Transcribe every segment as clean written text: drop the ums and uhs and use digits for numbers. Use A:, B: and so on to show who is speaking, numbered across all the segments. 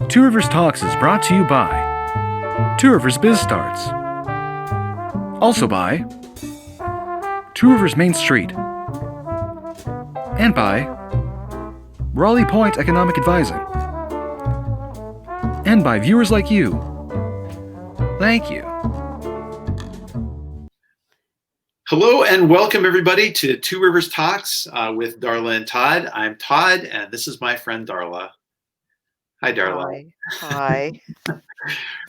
A: Two Rivers Talks is brought to you by Two Rivers Biz Starts. Also by Two Rivers Main Street. And by Raleigh Point Economic Advising. And by viewers like you. Thank you.
B: Hello and welcome everybody to Two Rivers Talks with Darla and Todd. I'm Todd and this is my friend Darla. Hi, Darla.
C: Hi.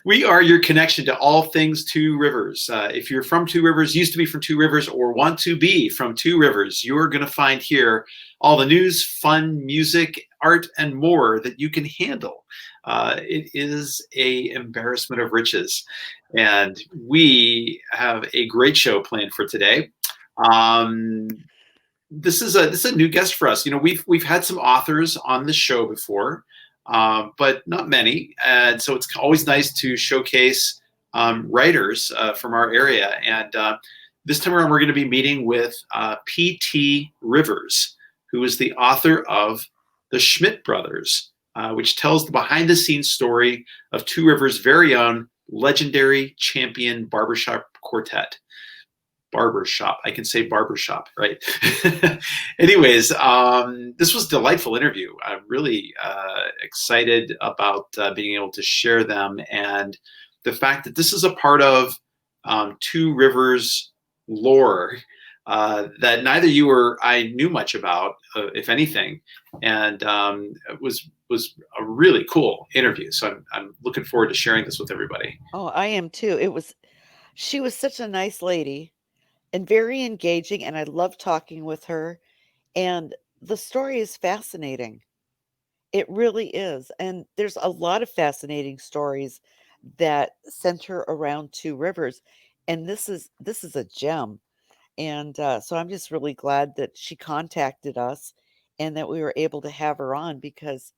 B: We are your connection to all things Two Rivers. If you're from Two Rivers, used to be from Two Rivers, or want to be from Two Rivers, you're going to find here all the news, fun, music, art, and more that you can handle. It is an embarrassment of riches. And we have a great show planned for today. This is a new guest for us. You know, we've had some authors on the show before, but not many. And so it's always nice to showcase writers from our area. And this time around, we're going to be meeting with P.T. Rivers, who is the author of The Schmitt Brothers, which tells the behind-the-scenes story of Two Rivers' very own legendary champion barbershop quartet. Barbershop. I can say barbershop, right? Anyways, this was a delightful interview. I'm really excited about being able to share them, and the fact that this is a part of Two Rivers lore that neither you or I knew much about, if anything, and it was a really cool interview. So I'm looking forward to sharing this with everybody.
C: Oh, I am too. She was such a nice lady and very engaging, and I love talking with her. And the story is fascinating. It really is. And there's a lot of fascinating stories that center around Two Rivers. And this is a gem. And so I'm just really glad that she contacted us and that we were able to have her on, because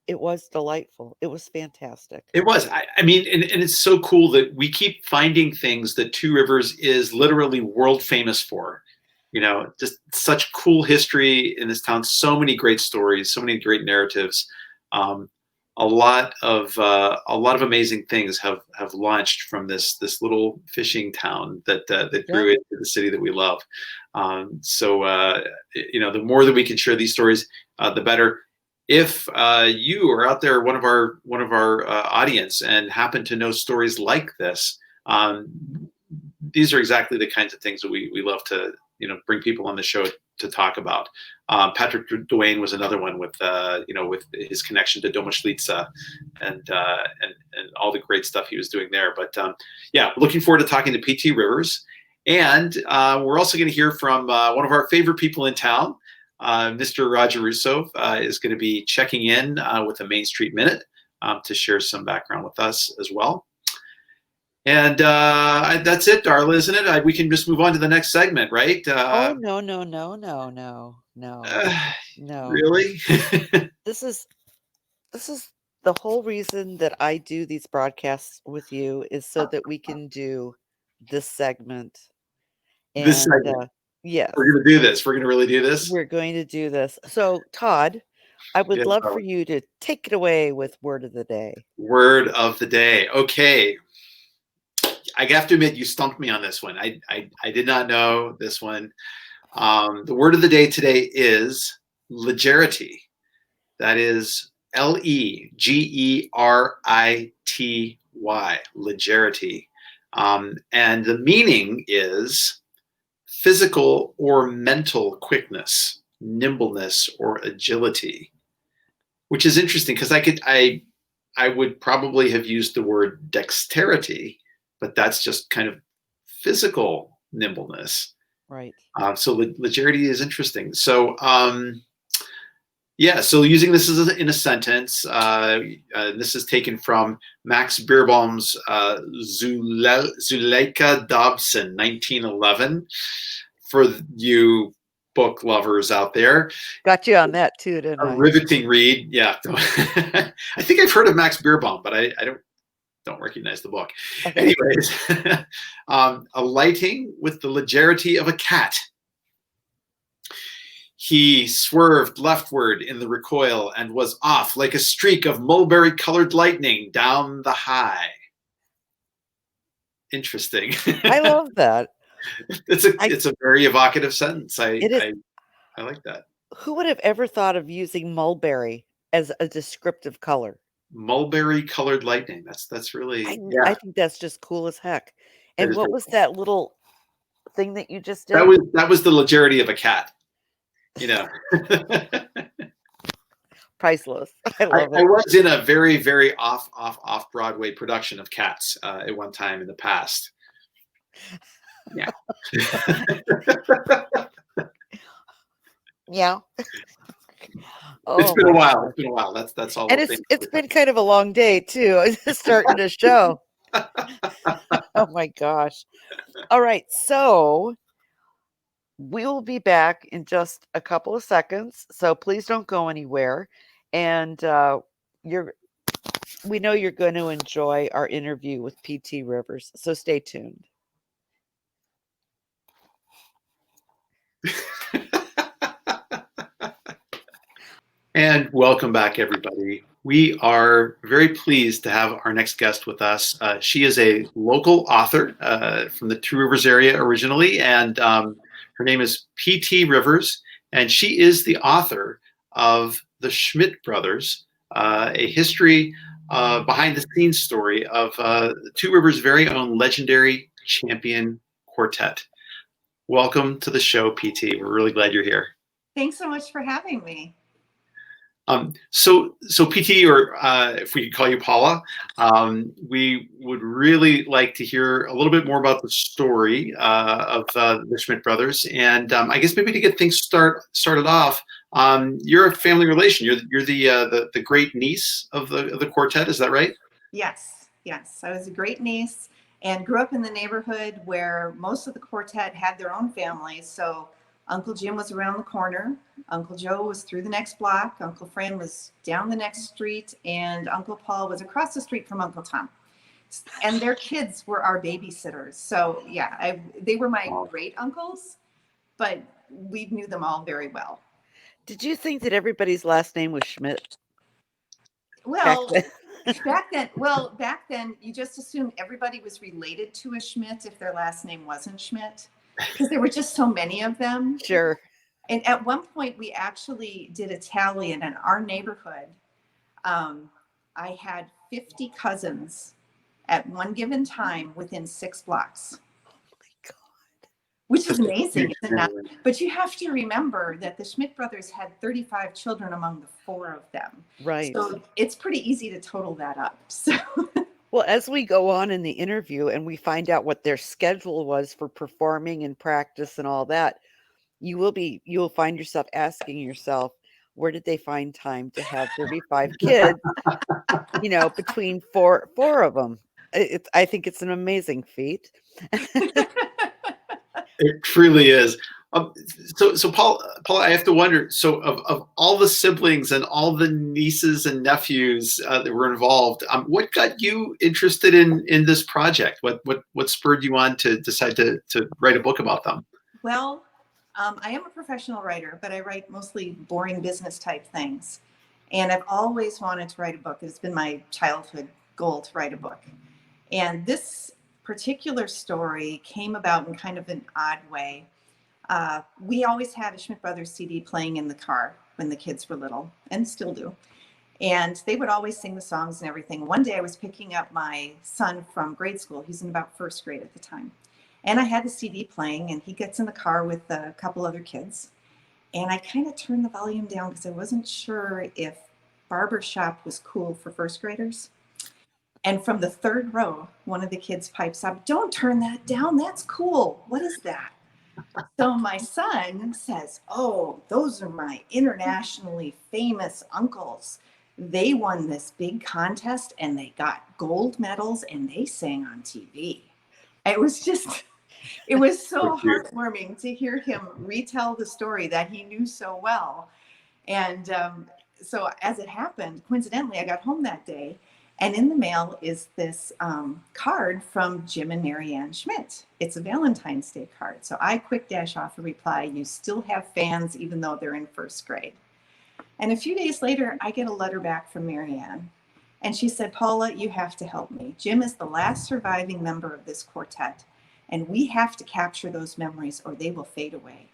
C: it was delightful. It was fantastic.
B: It was. I mean, and it's so cool that we keep finding things that Two Rivers is literally world famous for. You know, just such cool history in this town. So many great stories, so many great narratives. A lot of amazing things have launched from this little fishing town that grew into the city that we love. You know, the more that we can share these stories, the better. If you are out there, one of our audience, and happen to know stories like this, these are exactly the kinds of things that we love to bring people on the show to talk about. Patrick Duane was another one with with his connection to Domaschlitza and all the great stuff he was doing there. But yeah, looking forward to talking to P.T. Rivers, and we're also going to hear from one of our favorite people in town. Mr. Roger Russove is going to be checking in with a Main Street Minute to share some background with us as well. And that's it, Darla, isn't it? We can just move on to the next segment, right?
C: Oh, no.
B: Really?
C: This is the whole reason that I do these broadcasts with you, is so that we can do this segment. And
B: this segment.
C: Yes.
B: We're going to do this. We're going to really do this.
C: We're going to do this. So, Todd, I would love for you to take it away with Word of the Day.
B: Word of the Day. Okay. I have to admit, you stumped me on this one. I did not know this one. The word of the day today is legerity. That is Legerity. Legerity. And the meaning is physical or mental quickness, nimbleness, or agility, which is interesting because I would probably have used the word dexterity, but that's just kind of physical nimbleness.
C: Right.
B: So legerity is interesting. So yeah, so using this in a sentence, this is taken from Max Beerbohm's Zuleika Dobson, 1911. For you book lovers out there.
C: Got you on that too, didn't I?
B: A riveting read. Yeah. I think I've heard of Max Beerbohm, but I don't recognize the book. Okay. Anyways, alighting with the legerity of a cat. He swerved leftward in the recoil and was off like a streak of mulberry-colored lightning down the high. Interesting.
C: I love that.
B: It's a very evocative sentence.
C: It is.
B: I like that.
C: Who would have ever thought of using mulberry as a descriptive color?
B: Mulberry-colored lightning. That's really,
C: I
B: yeah.
C: think that's just cool as heck.
B: That
C: And
B: is
C: what
B: very
C: was
B: cool.
C: that little thing that you just did?
B: That was the legerity of a cat. You know.
C: Priceless. I love
B: I
C: it.
B: was in a very, very off Broadway production of Cats at one time in the past. Yeah.
C: Yeah.
B: It's
C: Oh
B: been a
C: my
B: while.
C: God.
B: It's been a while. That's all.
C: And
B: We'll think.
C: it's been kind of a long day too. Starting to show. Oh my gosh. All right. So we will be back in just a couple of seconds. So please don't go anywhere. And we know you're going to enjoy our interview with PT Rivers. So stay tuned.
B: And welcome back, everybody. We are very pleased to have our next guest with us. She is a local author from the Two Rivers area originally, and her name is PT Rivers, and she is the author of the Schmitt Brothers, a history behind the scenes story of Two Rivers' very own legendary champion quartet. Welcome to the show, PT. We're really glad you're here.
D: Thanks so much for having me.
B: So PT, or if we could call you Paula, we would really like to hear a little bit more about the story of the Schmitt Brothers, and I guess maybe to get things started off, you're a family relation. You're the great niece of the quartet. Is that right?
D: Yes. I was a great niece and grew up in the neighborhood where most of the quartet had their own families. So Uncle Jim was around the corner. Uncle Joe was through the next block. Uncle Fran was down the next street. And Uncle Paul was across the street from Uncle Tom. And their kids were our babysitters. So yeah, they were my great uncles, but we knew them all very well.
C: Did you think that everybody's last name was Schmidt?
D: Well, back then, you just assumed everybody was related to a Schmidt if their last name wasn't Schmidt, because there were just so many of them.
C: Sure.
D: And at one point, we actually did a tally, and in our neighborhood, I had 50 cousins at one given time within 6 blocks.
C: Oh my God.
D: Which is amazing, isn't it? But you have to remember that the Schmitt brothers had 35 children among the 4 of them.
C: Right.
D: So it's pretty easy to total that up. So.
C: Well, as we go on in the interview and we find out what their schedule was for performing and practice and all that, you will find yourself asking yourself, where did they find time to have 35 kids? Between four of them. I think it's an amazing feat.
B: It truly is. So Paul, I have to wonder. So of all the siblings and all the nieces and nephews that were involved, what got you interested in this project? What spurred you on to decide to write a book about them?
D: Well, I am a professional writer, but I write mostly boring business type things, and I've always wanted to write a book. It's been my childhood goal to write a book, and this particular story came about in kind of an odd way. We always had a Schmitt Brothers CD playing in the car when the kids were little, and still do. And they would always sing the songs and everything. One day I was picking up my son from grade school. He's in about 1st grade at the time. And I had the CD playing, and he gets in the car with a couple other kids. And I kind of turned the volume down because I wasn't sure if barbershop was cool for 1st graders. And from the 3rd row, one of the kids pipes up, "Don't turn that down. That's cool. What is that?" So my son says, "Oh, those are my internationally famous uncles. They won this big contest and they got gold medals and they sang on TV." It was so heartwarming to hear him retell the story that he knew so well. And so as it happened, coincidentally, I got home that day And in the mail is this card from Jim and Marianne Schmitt. It's a Valentine's Day card. So I quick dash off a reply, "You still have fans even though they're in first grade." And a few days later, I get a letter back from Marianne. And she said, "Paula, you have to help me. Jim is the last surviving member of this quartet, and we have to capture those memories or they will fade away."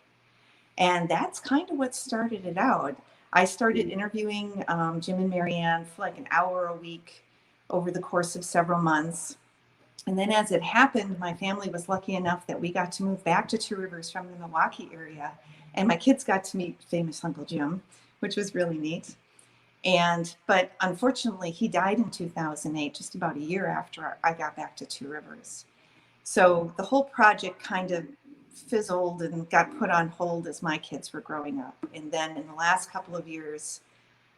D: And that's kind of what started it out. I started interviewing Jim and Marianne for like an hour a week over the course of several months. And then as it happened, my family was lucky enough that we got to move back to Two Rivers from the Milwaukee area. And my kids got to meet famous Uncle Jim, which was really neat. But unfortunately, he died in 2008, just about a year after I got back to Two Rivers. So the whole project kind of fizzled and got put on hold as my kids were growing up. And then in the last couple of years,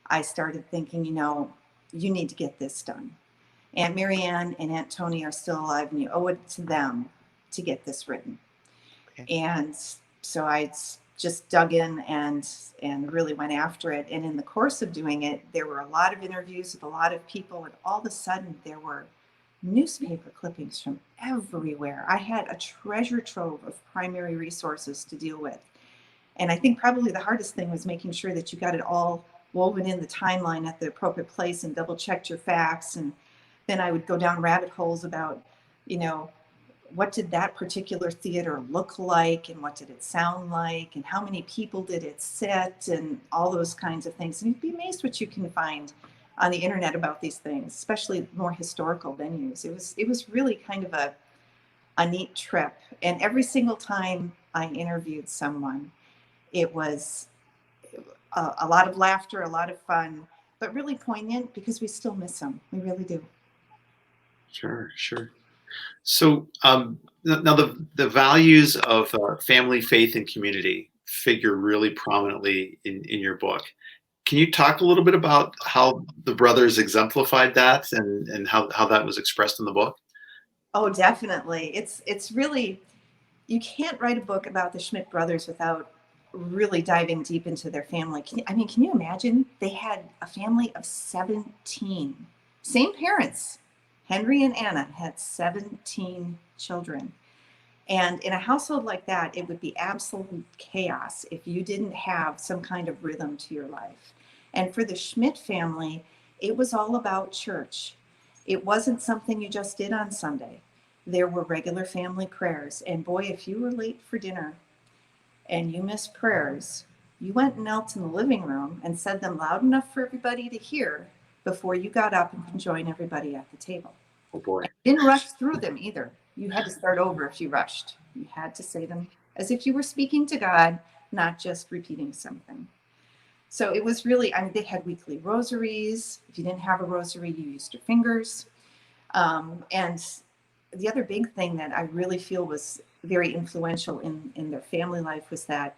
D: I started thinking, you need to get this done. Aunt Marianne and Aunt Tony are still alive, and you owe it to them to get this written. Okay. And so I just dug in and really went after it. And in the course of doing it, there were a lot of interviews with a lot of people, and all of a sudden there were newspaper clippings from everywhere. I had a treasure trove of primary resources to deal with. And I think probably the hardest thing was making sure that you got it all woven in the timeline at the appropriate place and double checked your facts. And then I would go down rabbit holes about, what did that particular theater look like, and what did it sound like, and how many people did it sit, and all those kinds of things. And you'd be amazed what you can find on the internet about these things, especially more historical venues. It was really kind of a neat trip. And every single time I interviewed someone, it was a lot of laughter, a lot of fun, but really poignant because we still miss them. We really do.
B: Sure. So now the values of family, faith, and community figure really prominently in your book. Can you talk a little bit about how the brothers exemplified that and how that was expressed in the book?
D: Oh, definitely. It's really, you can't write a book about the Schmitt brothers without really diving deep into their family. Can you imagine? They had a family of 17, same parents. Henry and Anna had 17 children. And in a household like that, it would be absolute chaos if you didn't have some kind of rhythm to your life. And for the Schmitt family, it was all about church. It wasn't something you just did on Sunday. There were regular family prayers. And boy, if you were late for dinner and you missed prayers, you went and knelt in the living room and said them loud enough for everybody to hear before you got up and could join everybody at the table.
B: Oh boy.
D: You didn't rush through them either. You had to start over if you rushed. You had to say them as if you were speaking to God, not just repeating something. So it was really, they had weekly rosaries. If you didn't have a rosary, you used your fingers. And the other big thing that I really feel was very influential in their family life was that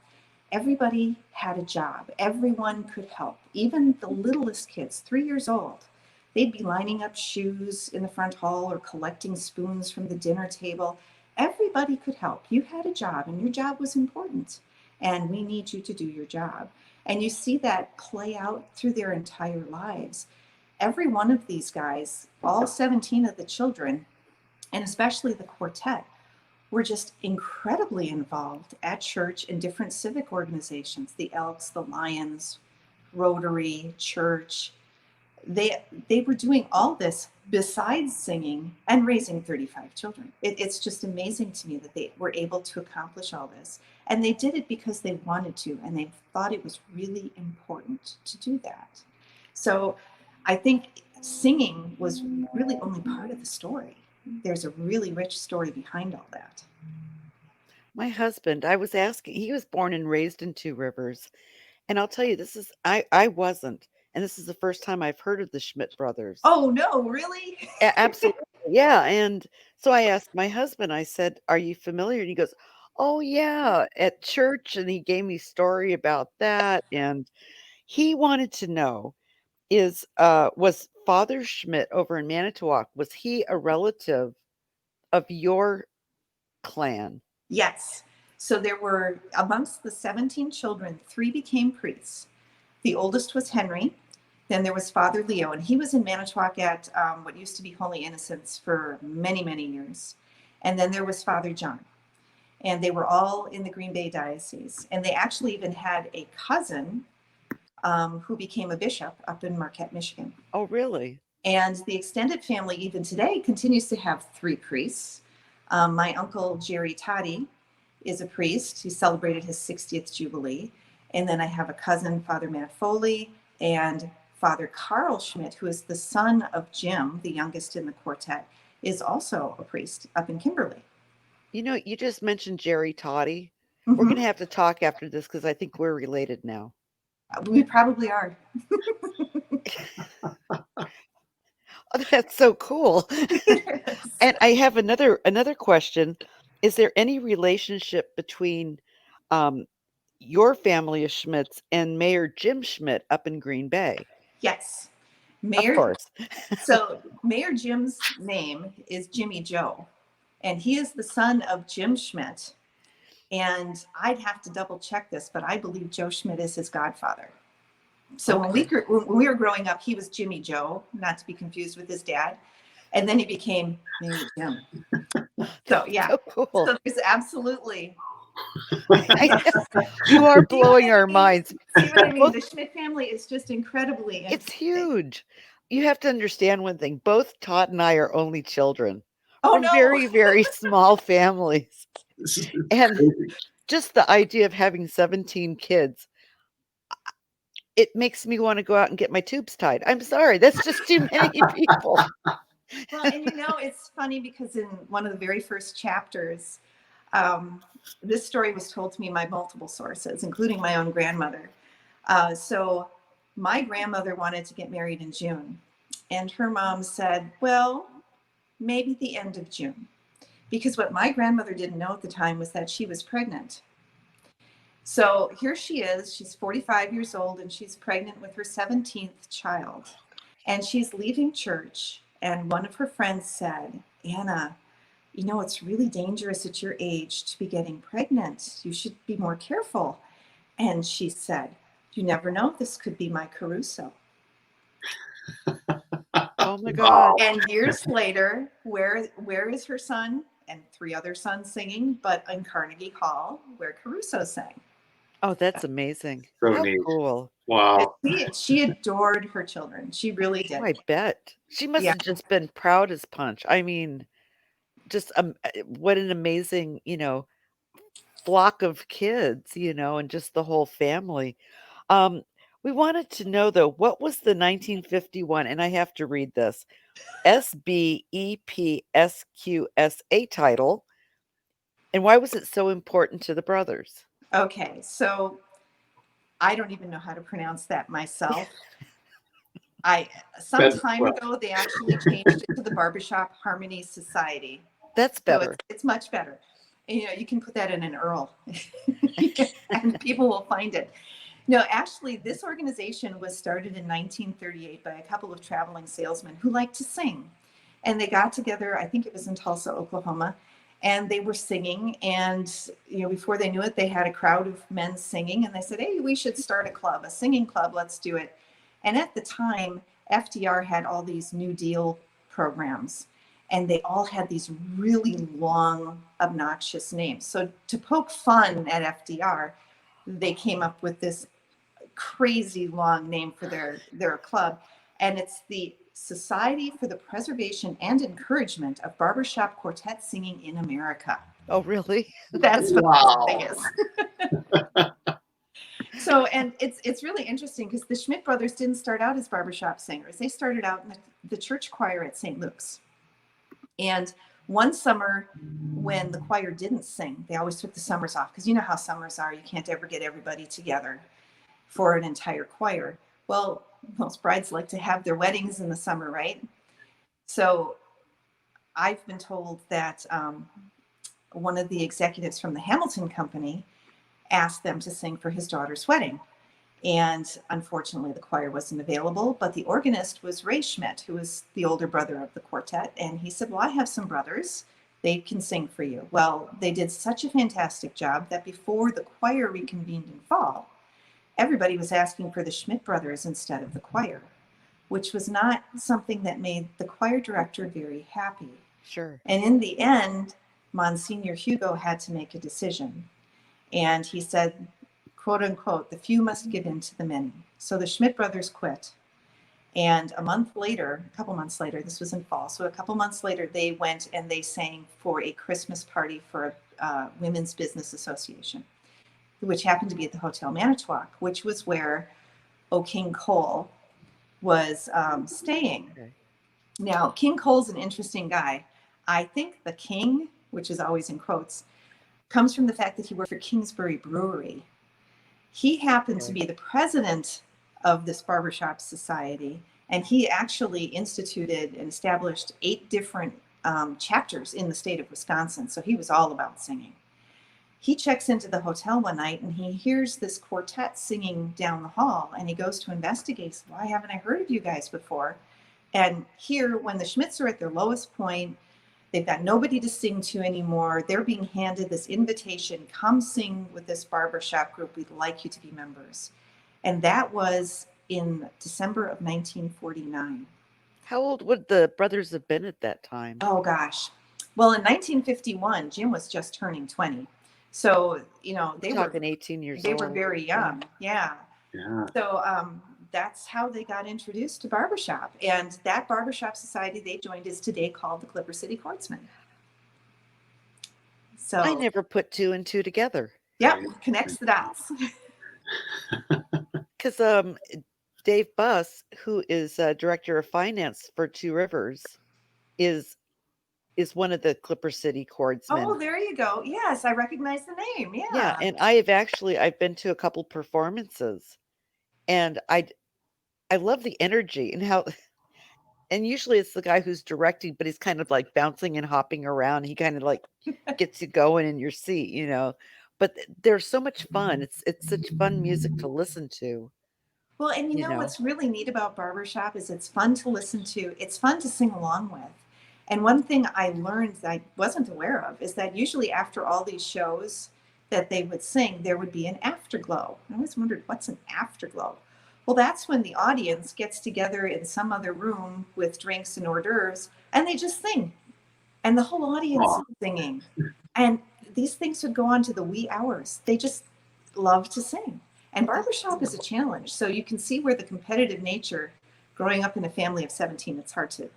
D: everybody had a job. Everyone could help. Even the littlest kids, 3 years old, they'd be lining up shoes in the front hall or collecting spoons from the dinner table. Everybody could help. You had a job, and your job was important. And we need you to do your job. And you see that play out through their entire lives. Every one of these guys, all 17 of the children, and especially the quartet, were just incredibly involved at church in different civic organizations, the Elks, the Lions, Rotary, church. They were doing all this besides singing and raising 35 children. It's just amazing to me that they were able to accomplish all this. And they did it because they wanted to, and they thought it was really important to do that. So I think singing was really only part of the story. There's a really rich story behind all that.
C: My husband, I was asking, he was born and raised in Two Rivers. And I'll tell you, I wasn't. And this is the first time I've heard of the Schmitt brothers.
D: Oh, no, really?
C: Absolutely. Yeah. And so I asked my husband, I said, "Are you familiar?" And he goes, "Oh, yeah, at church." And he gave me a story about that. And he wanted to know was Father Schmitt over in Manitowoc, was he a relative of your clan?
D: Yes. So there were, amongst the 17 children, 3 became priests. The oldest was Henry. Then there was Father Leo, and he was in Manitowoc at what used to be Holy Innocents for many, many years. And then there was Father John. And they were all in the Green Bay Diocese. And they actually even had a cousin who became a bishop up in Marquette, Michigan.
C: Oh, really?
D: And the extended family, even today, continues to have 3 priests. My uncle, Jerry Toddy, is a priest. He celebrated his 60th Jubilee. And then I have a cousin, Father Matt Foley, and Father Carl Schmitt, who is the son of Jim, the youngest in the quartet, is also a priest up in Kimberly.
C: You know, you just mentioned Jerry Toddy. We're going to have to talk after this because I think we're related now.
D: We probably are.
C: Oh, that's so cool. And I have another question. Is there any relationship between your family of Schmidts and Mayor Jim Schmitt up in Green Bay?
D: Yes.
C: Of course.
D: So Mayor Jim's name is Jimmy Joe, and he is the son of Jim Schmitt. And I'd have to double check this, but I believe Joe Schmitt is his godfather. So when we were growing up, he was Jimmy Joe, not to be confused with his dad. And then he became Mayor Jim. So yeah,
C: So cool.
D: so there's absolutely.
C: You are blowing our minds.
D: See what I mean? The Schmitt family is just incredibly interesting.
C: It's huge. You have to understand one thing. Both Todd and I are only children.
D: Oh,
C: We're
D: no.
C: very, very small families. And just the idea of having 17 kids, it makes me want to go out and get my tubes tied. I'm sorry. That's just too many people.
D: Well, and you know, it's funny because in one of the very first chapters, this story was told to me by multiple sources, including my own grandmother. So my grandmother wanted to get married in June, and her mom said, well, maybe the end of June. Because what my grandmother didn't know at the time was that she was pregnant. So here she is, she's 45 years old, and she's pregnant with her 17th child. And she's leaving church, and one of her friends said, Anna, you know, it's really dangerous at your age to be getting pregnant. You should be more careful. And she said, you never know, this could be my Caruso.
C: Oh my God.
D: And years later, where is her son and 3 other sons singing, but in Carnegie Hall, where Caruso sang.
C: Oh, that's amazing.
B: So
C: How
B: neat.
C: cool.
B: Wow.
D: She adored her children. She really did.
C: Oh, I bet. She must
D: Yeah.
C: have just been proud as punch. I mean, just what an amazing, flock of kids, and just the whole family. We wanted to know though, what was the 1951, and I have to read this, SBEPSQSA title, and why was it so important to the brothers?
D: Okay, so I don't even know how to pronounce that myself. Some time ago, they actually changed it to the Barbershop Harmony Society.
C: That's better.
D: So it's much better. And, you can put that in an URL and people will find it. No, actually, this organization was started in 1938 by a couple of traveling salesmen who liked to sing. And they got together, I think it was in Tulsa, Oklahoma, and they were singing. And, before they knew it, they had a crowd of men singing. And they said, hey, we should start a club, a singing club. Let's do it. And at the time, FDR had all these New Deal programs. And they all had these really long, obnoxious names. So to poke fun at FDR, they came up with this crazy long name for their club. And it's the Society for the Preservation and Encouragement of Barbershop Quartet Singing in America.
C: Oh, really?
D: That's what the thing is. So, and it's really interesting because the Schmitt brothers didn't start out as barbershop singers. They started out in the church choir at St. Luke's. And one summer when the choir didn't sing, they always took the summers off because you know how summers are. You can't ever get everybody together for an entire choir. Well, most brides like to have their weddings in the summer, right? So I've been told that one of the executives from the Hamilton Company asked them to sing for his daughter's wedding. And unfortunately, the choir wasn't available, but the organist was Ray Schmitt, who was the older brother of the quartet. And he said, well, I have some brothers. They can sing for you. Well, they did such a fantastic job that before the choir reconvened in fall, everybody was asking for the Schmitt brothers instead of the choir. which was not something that made the choir director very happy.
C: Sure.
D: And in the end, Monsignor Hugo had to make a decision. And he said, quote unquote, the few must give in to the many. So the Schmitt brothers quit. And a couple months later, this was in fall. So a couple months later, they went and they sang for a Christmas party for a Women's Business Association, which happened to be at the Hotel Manitowoc, which was where O King Cole was staying.
C: Okay.
D: Now, King Cole's an interesting guy. I think the king, which is always in quotes, comes from the fact that he worked for Kingsbury Brewery. He happened to be the president of this barbershop society, and he actually instituted and established 8 different chapters in the state of Wisconsin. So he was all about singing. He checks into the hotel one night and he hears this quartet singing down the hall, and he goes to investigate. Why haven't I heard of you guys before? And here, when the Schmitts are at their lowest point, they've got nobody to sing to anymore. They're being handed this invitation, come sing with this barbershop group. We'd like you to be members. And that was in December of 1949.
C: How old would the brothers have been at that time?
D: Oh, gosh. Well, in 1951, Jim was just turning 20. So, they were
C: 18 years
D: they
C: old.
D: were very young. Yeah.
B: Yeah.
D: So that's how they got introduced to barbershop. And that barbershop society they joined is today called the Clipper City Chordsmen. So
C: I never put 2 and 2 together.
D: yeah, connects the dots.
C: Because Dave Buss, who is director of finance for Two Rivers, is one of the Clipper City chordsmen.
D: Oh, there you go. Yes, I recognize the name. Yeah.
C: Yeah, and I've been to a couple performances, and I love the energy and how. And usually it's the guy who's directing, but he's kind of like bouncing and hopping around. He kind of like gets you going in your seat, But they're so much fun. It's such fun music to listen to.
D: Well, and what's really neat about barbershop is it's fun to listen to. It's fun to sing along with. And one thing I learned that I wasn't aware of is that usually after all these shows that they would sing, there would be an afterglow. I always wondered, what's an afterglow? Well, that's when the audience gets together in some other room with drinks and hors d'oeuvres, and they just sing. And the whole audience is singing. And these things would go on to the wee hours. They just love to sing. And barbershop is a challenge. So you can see where the competitive nature, growing up in a family of 17, it's hard to,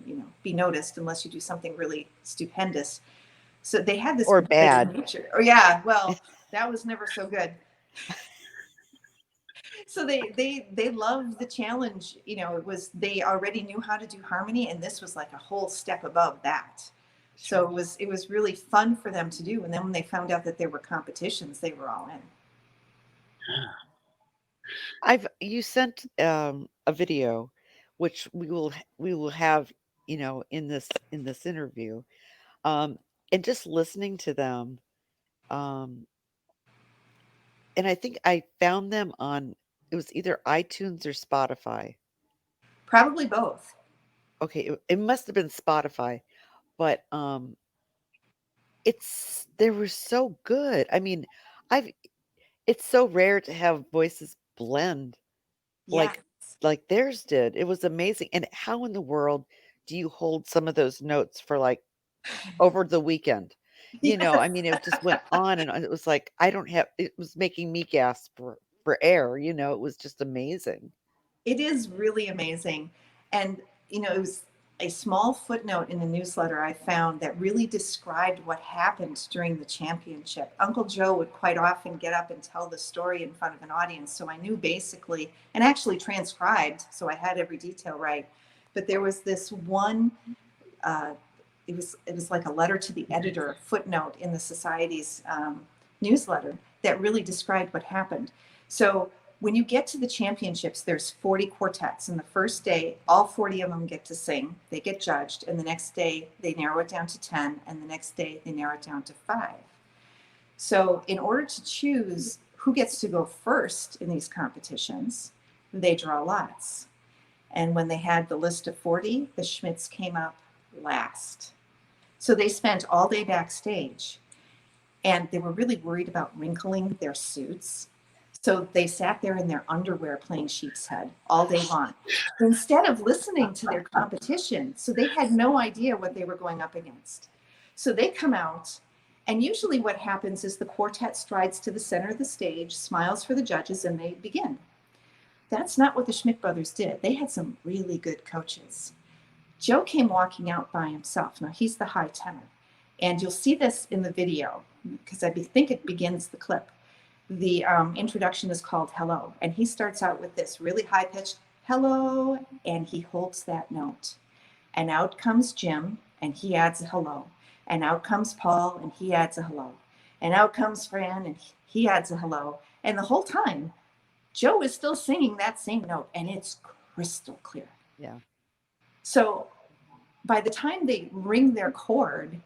D: be noticed unless you do something really stupendous. So they had this
C: or bad
D: nature. Oh yeah, well, that was never so good. So they loved the challenge. They already knew how to do harmony, and this was like a whole step above that. So it was really fun for them to do. And then when they found out that there were competitions, they were all in.
C: You sent a video, which we will have in this interview, and just listening to them, and I think I found them on, it was either iTunes or Spotify.
D: Probably both.
C: Okay, it must have been Spotify, but they were so good. I mean, it's so rare to have voices blend
D: Yes.
C: like theirs did. It was amazing. And how in the world do you hold some of those notes for like over the weekend? I mean, it just went on and on. It was like it was making me gasp for air, it was just amazing.
D: It is really amazing. And, it was a small footnote in a newsletter I found that really described what happened during the championship. Uncle Joe would quite often get up and tell the story in front of an audience. So I knew basically, and actually transcribed, so I had every detail right. But there was this one, it was like a letter to the editor footnote in the society's newsletter that really described what happened. So when you get to the championships, there's 40 quartets. And the first day, all 40 of them get to sing. They get judged. And the next day, they narrow it down to 10. And the next day, they narrow it down to 5. So in order to choose who gets to go first in these competitions, they draw lots. And when they had the list of 40, the Schmitts came up last. So they spent all day backstage. And they were really worried about wrinkling their suits. So they sat there in their underwear playing sheep's head all day long instead of listening to their competition. So they had no idea what they were going up against. So they come out, and usually what happens is the quartet strides to the center of the stage, smiles for the judges, and they begin. That's not what the Schmitt Brothers did. They had some really good coaches. Joe came walking out by himself. Now he's the high tenor. And you'll see this in the video because I think it begins the clip. The introduction is called Hello. And he starts out with this really high pitched hello, and he holds that note. And out comes Jim, and he adds a hello. And out comes Paul, and he adds a hello. And out comes Fran, and he adds a hello. And the whole time, Joe is still singing that same note, and it's crystal clear.
C: Yeah.
D: So by the time they ring their chord,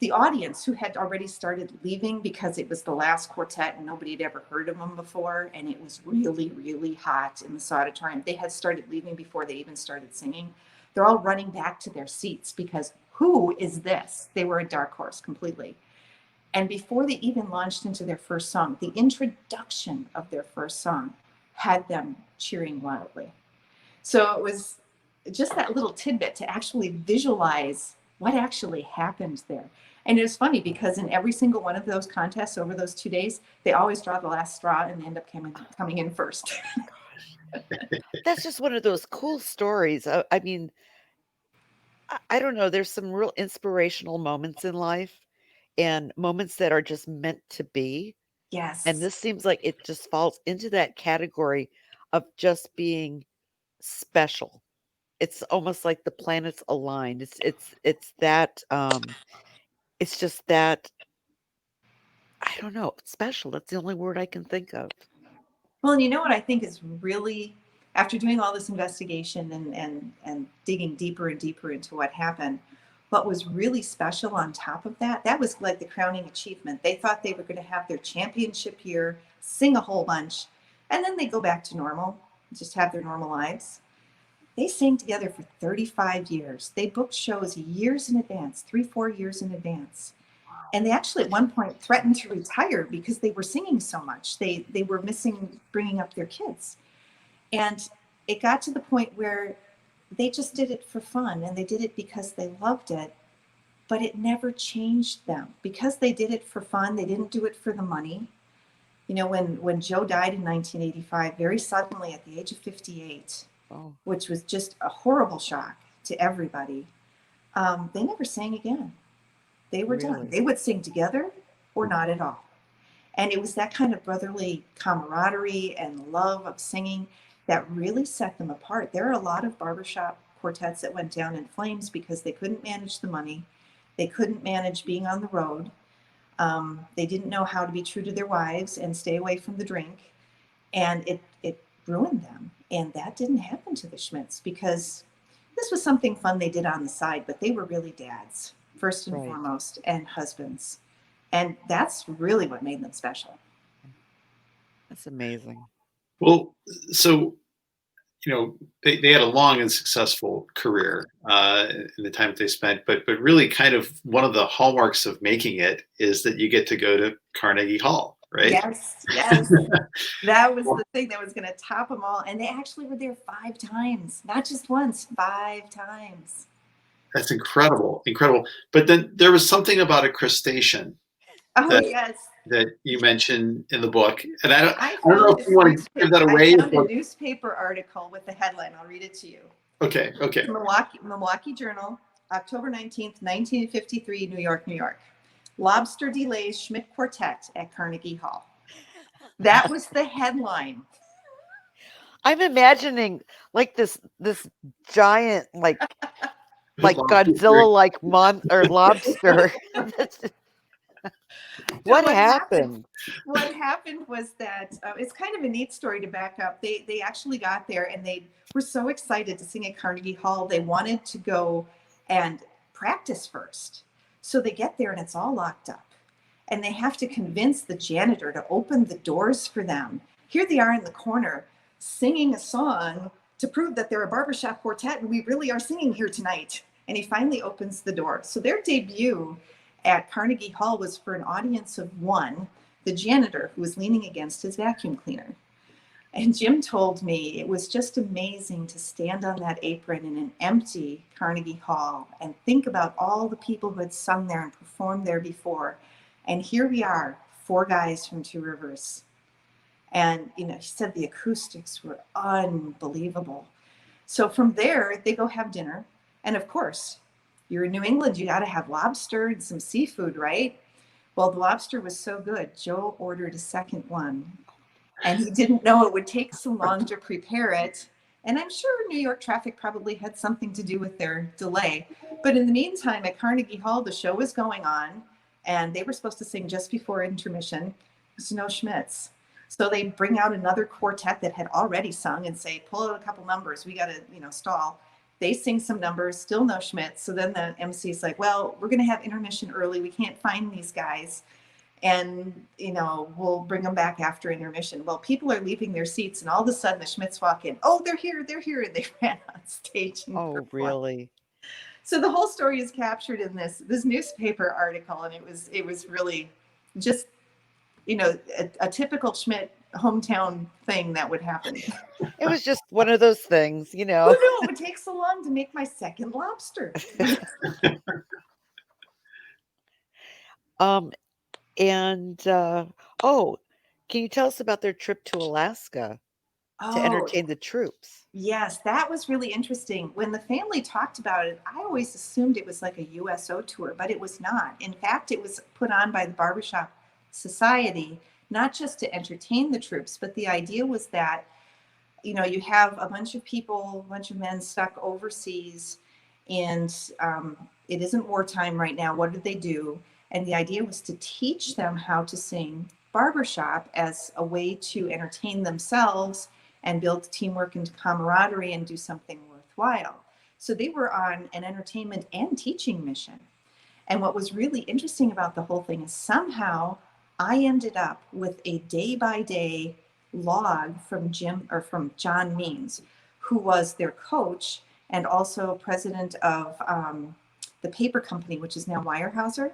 D: the audience, who had already started leaving because it was the last quartet and nobody had ever heard of them before, and it was really, really hot in this auditorium, they had started leaving before they even started singing. They're all running back to their seats because who is this? They were a dark horse completely. And before they even launched into their first song, the introduction of their first song had them cheering wildly. So it was just that little tidbit to actually visualize what actually happened there. And it was funny because in every single one of those contests over those 2 days, they always draw the last straw and they end up coming in first.
C: That's just one of those cool stories. I mean, I don't know. There's some real inspirational moments in life and moments that are just meant to be.
D: Yes.
C: And this seems like it just falls into that category of just being special. It's almost like the planets aligned. It's that it's just that I don't know, special. That's the only word I can think of.
D: Well, and you know what I think is really, after doing all this investigation and digging deeper and deeper into what happened, what was really special on top of that, that was like the crowning achievement. They thought they were going to have their championship year, sing a whole bunch, and then they go back to normal, just have their normal lives. They sang together for 35 years. They booked shows years in advance, 3-4 years in advance. And they actually at one point threatened to retire because they were singing so much. They were missing bringing up their kids. And it got to the point where they just did it for fun, and they did it because they loved it, but it never changed them. Because they did it for fun, they didn't do it for the money. You know, when Joe died in 1985, very suddenly at the age of 58, which was just a horrible shock to everybody, they never sang again. They were done. They would sing together or not at all. And it was that kind of brotherly camaraderie and love of singing that really set them apart. There are a lot of barbershop quartets that went down in flames because they couldn't manage the money. They couldn't manage being on the road. They didn't know how to be true to their wives and stay away from the drink. And it ruined them. And that didn't happen to the Schmitts because this was something fun they did on the side, but they were really dads, first and foremost, and husbands. And that's really what made them special.
C: That's amazing.
B: Well, so, you know, they had a long and successful career in the time that they spent, but really kind of one of the hallmarks of making it is that you get to go to Carnegie Hall, right?
D: Yes. That was the thing that was going to top them all. And they actually were there 5 times, not just once, 5 times.
B: That's incredible. But then there was something about a crustacean. That you mentioned in the book, and I don't know if you want to give that away.
D: I found a newspaper article with the headline. I'll read it to you.
B: Okay.
D: Milwaukee Journal, October 19th, 1953, New York. Lobster delays Schmitt Quartet at Carnegie Hall. That was the headline.
C: I'm imagining like this giant like Godzilla like lobster. What happened?
D: What happened was that it's kind of a neat story to back up. They actually got there and they were so excited to sing at Carnegie Hall. They wanted to go and practice first. So they get there and it's all locked up. And they have to convince the janitor to open the doors for them. Here they are in the corner singing a song to prove that they're a barbershop quartet and we really are singing here tonight. And he finally opens the door. So their debut at Carnegie Hall was for an audience of 1. the janitor who was leaning against his vacuum cleaner. And Jim told me it was just amazing to stand on that apron in an empty Carnegie Hall and think about all the people who had sung there and performed there before. And here we are, 4 guys from Two Rivers. And, he said the acoustics were unbelievable. So from there, they go have dinner. And of course, you're in New England, you got to have lobster and some seafood, right? Well, the lobster was so good, Joe ordered a second one. And he didn't know it would take so long to prepare it. And I'm sure New York traffic probably had something to do with their delay. But in the meantime, at Carnegie Hall, the show was going on, and they were supposed to sing just before intermission. There's no Schmitts. So they bring out another quartet that had already sung and say, pull out a couple numbers. We got to, stall. They sing some numbers, still no Schmitts. So then the MC is like, well, we're going to have intermission early. We can't find these guys. And, we'll bring them back after intermission. Well, people are leaving their seats, and all of a sudden the Schmitts walk in. Oh, they're here. And they ran on stage. And
C: Oh,
D: performed.
C: really?
D: So the whole story is captured in this newspaper article. And it was really just, a typical Schmitt hometown thing that would happen.
C: It was just one of those things,
D: Who knew it would take so long to make my second lobster?
C: And can you tell us about their trip to Alaska to entertain the troops?
D: Yes, that was really interesting. When the family talked about it, I always assumed it was like a USO tour, but it was not. In fact, it was put on by the Barbershop Society, not just to entertain the troops, but the idea was that, you have a bunch of people, a bunch of men stuck overseas, and it isn't wartime right now. What did they do? And the idea was to teach them how to sing barbershop as a way to entertain themselves and build teamwork and camaraderie and do something worthwhile. So they were on an entertainment and teaching mission. And what was really interesting about the whole thing is somehow I ended up with a day-by-day log from John Means, who was their coach and also president of the paper company, which is now Weyerhaeuser.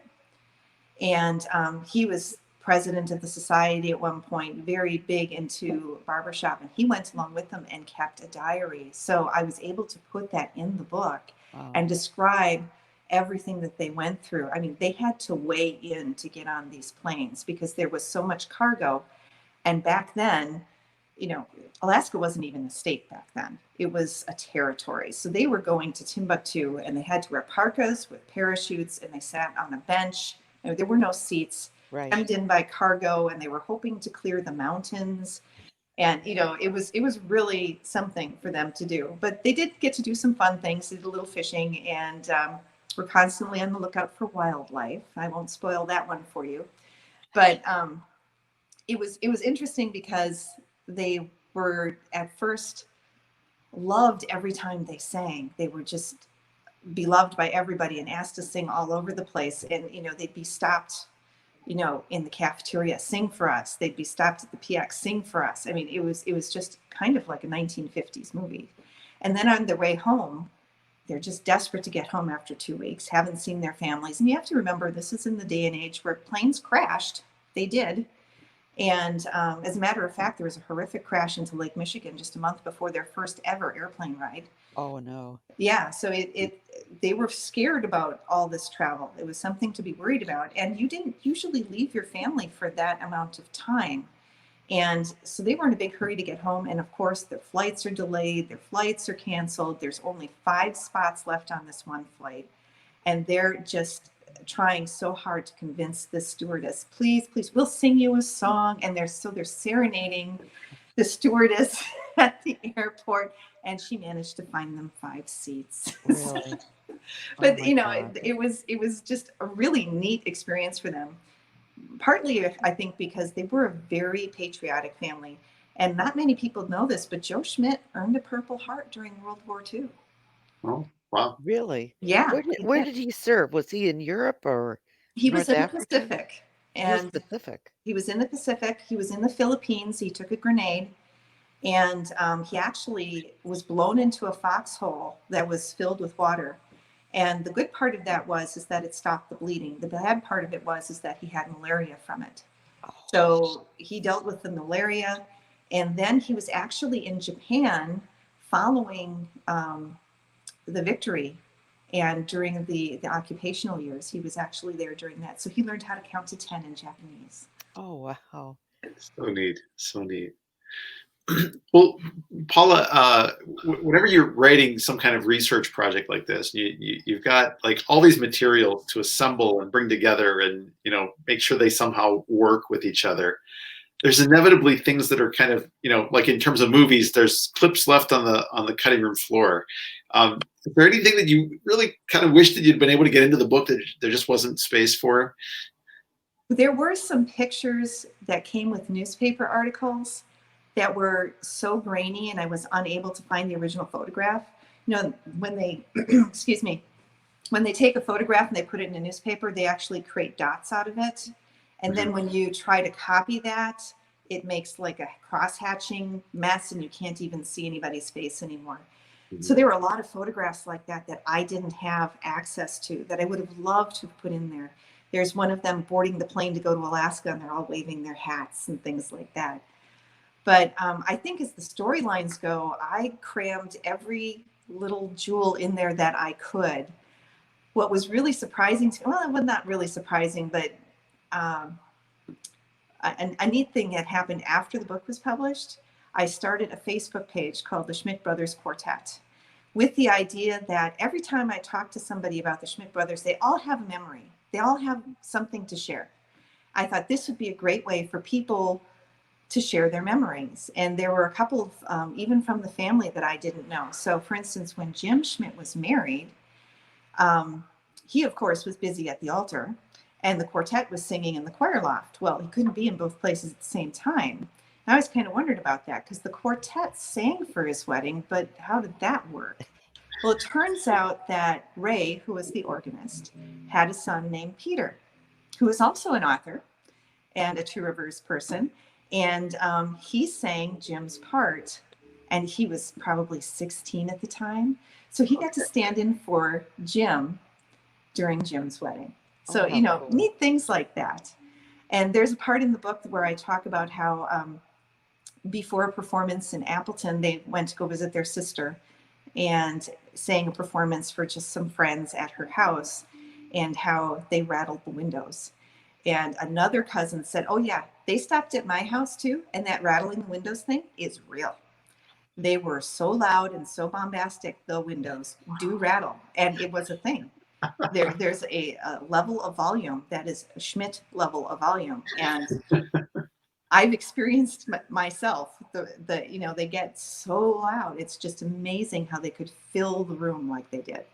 D: And he was president of the society at one point, very big into barbershop. And he went along with them and kept a diary. So I was able to put that in the book and describe everything that they went through. I mean, they had to weigh in to get on these planes because there was so much cargo. And back then, Alaska wasn't even a state back then. It was a territory. So they were going to Timbuktu and they had to wear parkas with parachutes and they sat on a bench. There were no seats, hemmed in by cargo, and they were hoping to clear the mountains. And, it was really something for them to do. But they did get to do some fun things. They did a little fishing and were constantly on the lookout for wildlife. I won't spoil that one for you. But it was interesting because they were at first loved every time they sang. They were just beloved by everybody and asked to sing all over the place. And, they'd be stopped, in the cafeteria, sing for us. They'd be stopped at the PX, sing for us. I mean, it was just kind of like a 1950s movie. And then on their way home, they're just desperate to get home after 2 weeks, haven't seen their families. And you have to remember, this is in the day and age where planes crashed. They did. And as a matter of fact, there was a horrific crash into Lake Michigan just a month before their first ever airplane ride.
C: Oh, no.
D: Yeah. So they were scared about all this travel. It was something to be worried about. And you didn't usually leave your family for that amount of time. And so they were in a big hurry to get home. And of course, their flights are delayed. Their flights are canceled. There's only 5 spots left on this one flight. And they're just trying so hard to convince the stewardess, please, we'll sing you a song. And they're serenading the stewardess at the airport. And she managed to find them 5 seats.
C: Really?
D: But it was just a really neat experience for them. Partly, I think, because they were a very patriotic family. And not many people know this, but Joe Schmitt earned a Purple Heart during World War II.
B: Oh, wow.
C: Really?
D: Yeah.
C: Where did he serve? Was he in Europe or
D: He
C: North
D: was in
C: Africa?
D: the Pacific. And
C: Pacific.
D: he was in the Pacific. He was in the Philippines. He took a grenade. And he actually was blown into a foxhole that was filled with water. And the good part of that is that it stopped the bleeding. The bad part of it is that he had malaria from it. So he dealt with the malaria. And then he was actually in Japan following the victory. And during the occupational years, he was actually there during that. So he learned how to count to 10 in Japanese.
C: Oh, wow.
B: So neat. So neat. Well, Paula, whenever you're writing some kind of research project like this, you've got like all these materials to assemble and bring together and, you know, make sure they somehow work with each other. There's inevitably things that are kind of, you know, like in terms of movies, there's clips left on the cutting room floor. Is there anything that you really kind of wish that you'd been able to get into the book that there just wasn't space for?
D: There were some pictures that came with newspaper articles that were so grainy, and I was unable to find the original photograph. You know, when they, excuse me, when they take a photograph and they put it in a newspaper, they actually create dots out of it. And then when you try to copy that, it makes like a cross-hatching mess and you can't even see anybody's face anymore. So there were a lot of photographs like that that I didn't have access to, that I would have loved to have put in there. There's one of them boarding the plane to go to Alaska and they're all waving their hats and things like that. But I think as the storylines go, I crammed every little jewel in there that I could. What was really surprising to me, well, it was not really surprising, but a neat thing that happened after the book was published, I started a Facebook page called the Schmitt Brothers Quartet, with the idea that every time I talk to somebody about the Schmitt Brothers, they all have a memory. They all have something to share. I thought this would be a great way for people to share their memories. And there were a couple of, even from the family that I didn't know. So for instance, when Jim Schmitt was married, he of course was busy at the altar and the quartet was singing in the choir loft. Well, he couldn't be in both places at the same time. And I was kind of wondered about that because the quartet sang for his wedding, but how did that work? Well, it turns out that Ray, who was the organist, had a son named Peter, who was also an author and a Two Rivers person. And he sang Jim's part, and he was probably 16 at the time. So he got to stand in for Jim during Jim's wedding. So, you know, neat things like that. And there's a part in the book where I talk about how before a performance in Appleton, they went to go visit their sister and sang a performance for just some friends at her house, and how they rattled the windows. And another cousin said, oh yeah, they stopped at my house too. And that rattling the windows thing is real. They were so loud and so bombastic, the windows do rattle. And it was a thing. There's a level of volume that is a Schmitt level of volume. And I've experienced myself, you know, they get so loud. It's just amazing how they could fill the room like they did.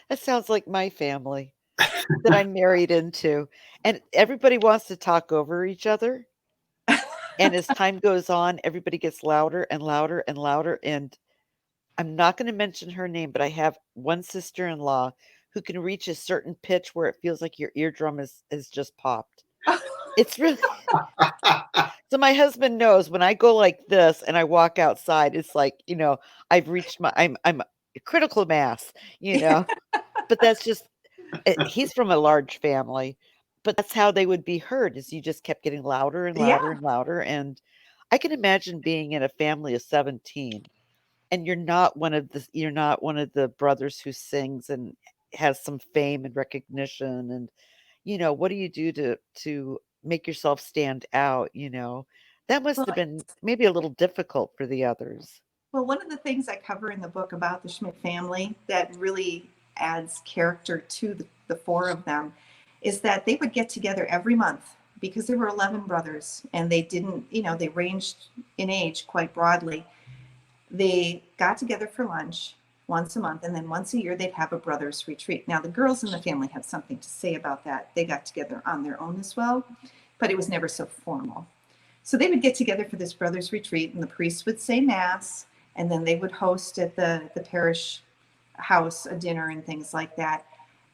C: That sounds like my family that I'm married into. And everybody wants to talk over each other. And as time goes on, everybody gets louder and louder and louder. And I'm not going to mention her name, but I have one sister-in-law who can reach a certain pitch where it feels like your eardrum is just popped. It's really so my husband knows when I go like this and I walk outside, it's like, you know, I've reached I'm a critical mass, you know. But that's just he's from a large family, but that's how they would be heard is you just kept getting louder and louder
D: Yeah.
C: and louder. And I can imagine being in a family of 17 and you're not one of the brothers who sings and has some fame and recognition. And you know, what do you do to make yourself stand out, you know? That must
D: Well,
C: have been maybe a little difficult for the others.
D: well, one of the things I cover in the book about the Schmitt family that really adds character to the four of them is that they would get together every month because there were 11 brothers and they didn't, you know, they ranged in age quite broadly. They got together for lunch once a month, and then once a year they'd have a brothers retreat. Now the girls in the family have something to say about that. They got together on their own as well, but it was never so formal. So they would get together for this brothers retreat, and the priest would say mass, and then they would host at the parish house a dinner and things like that.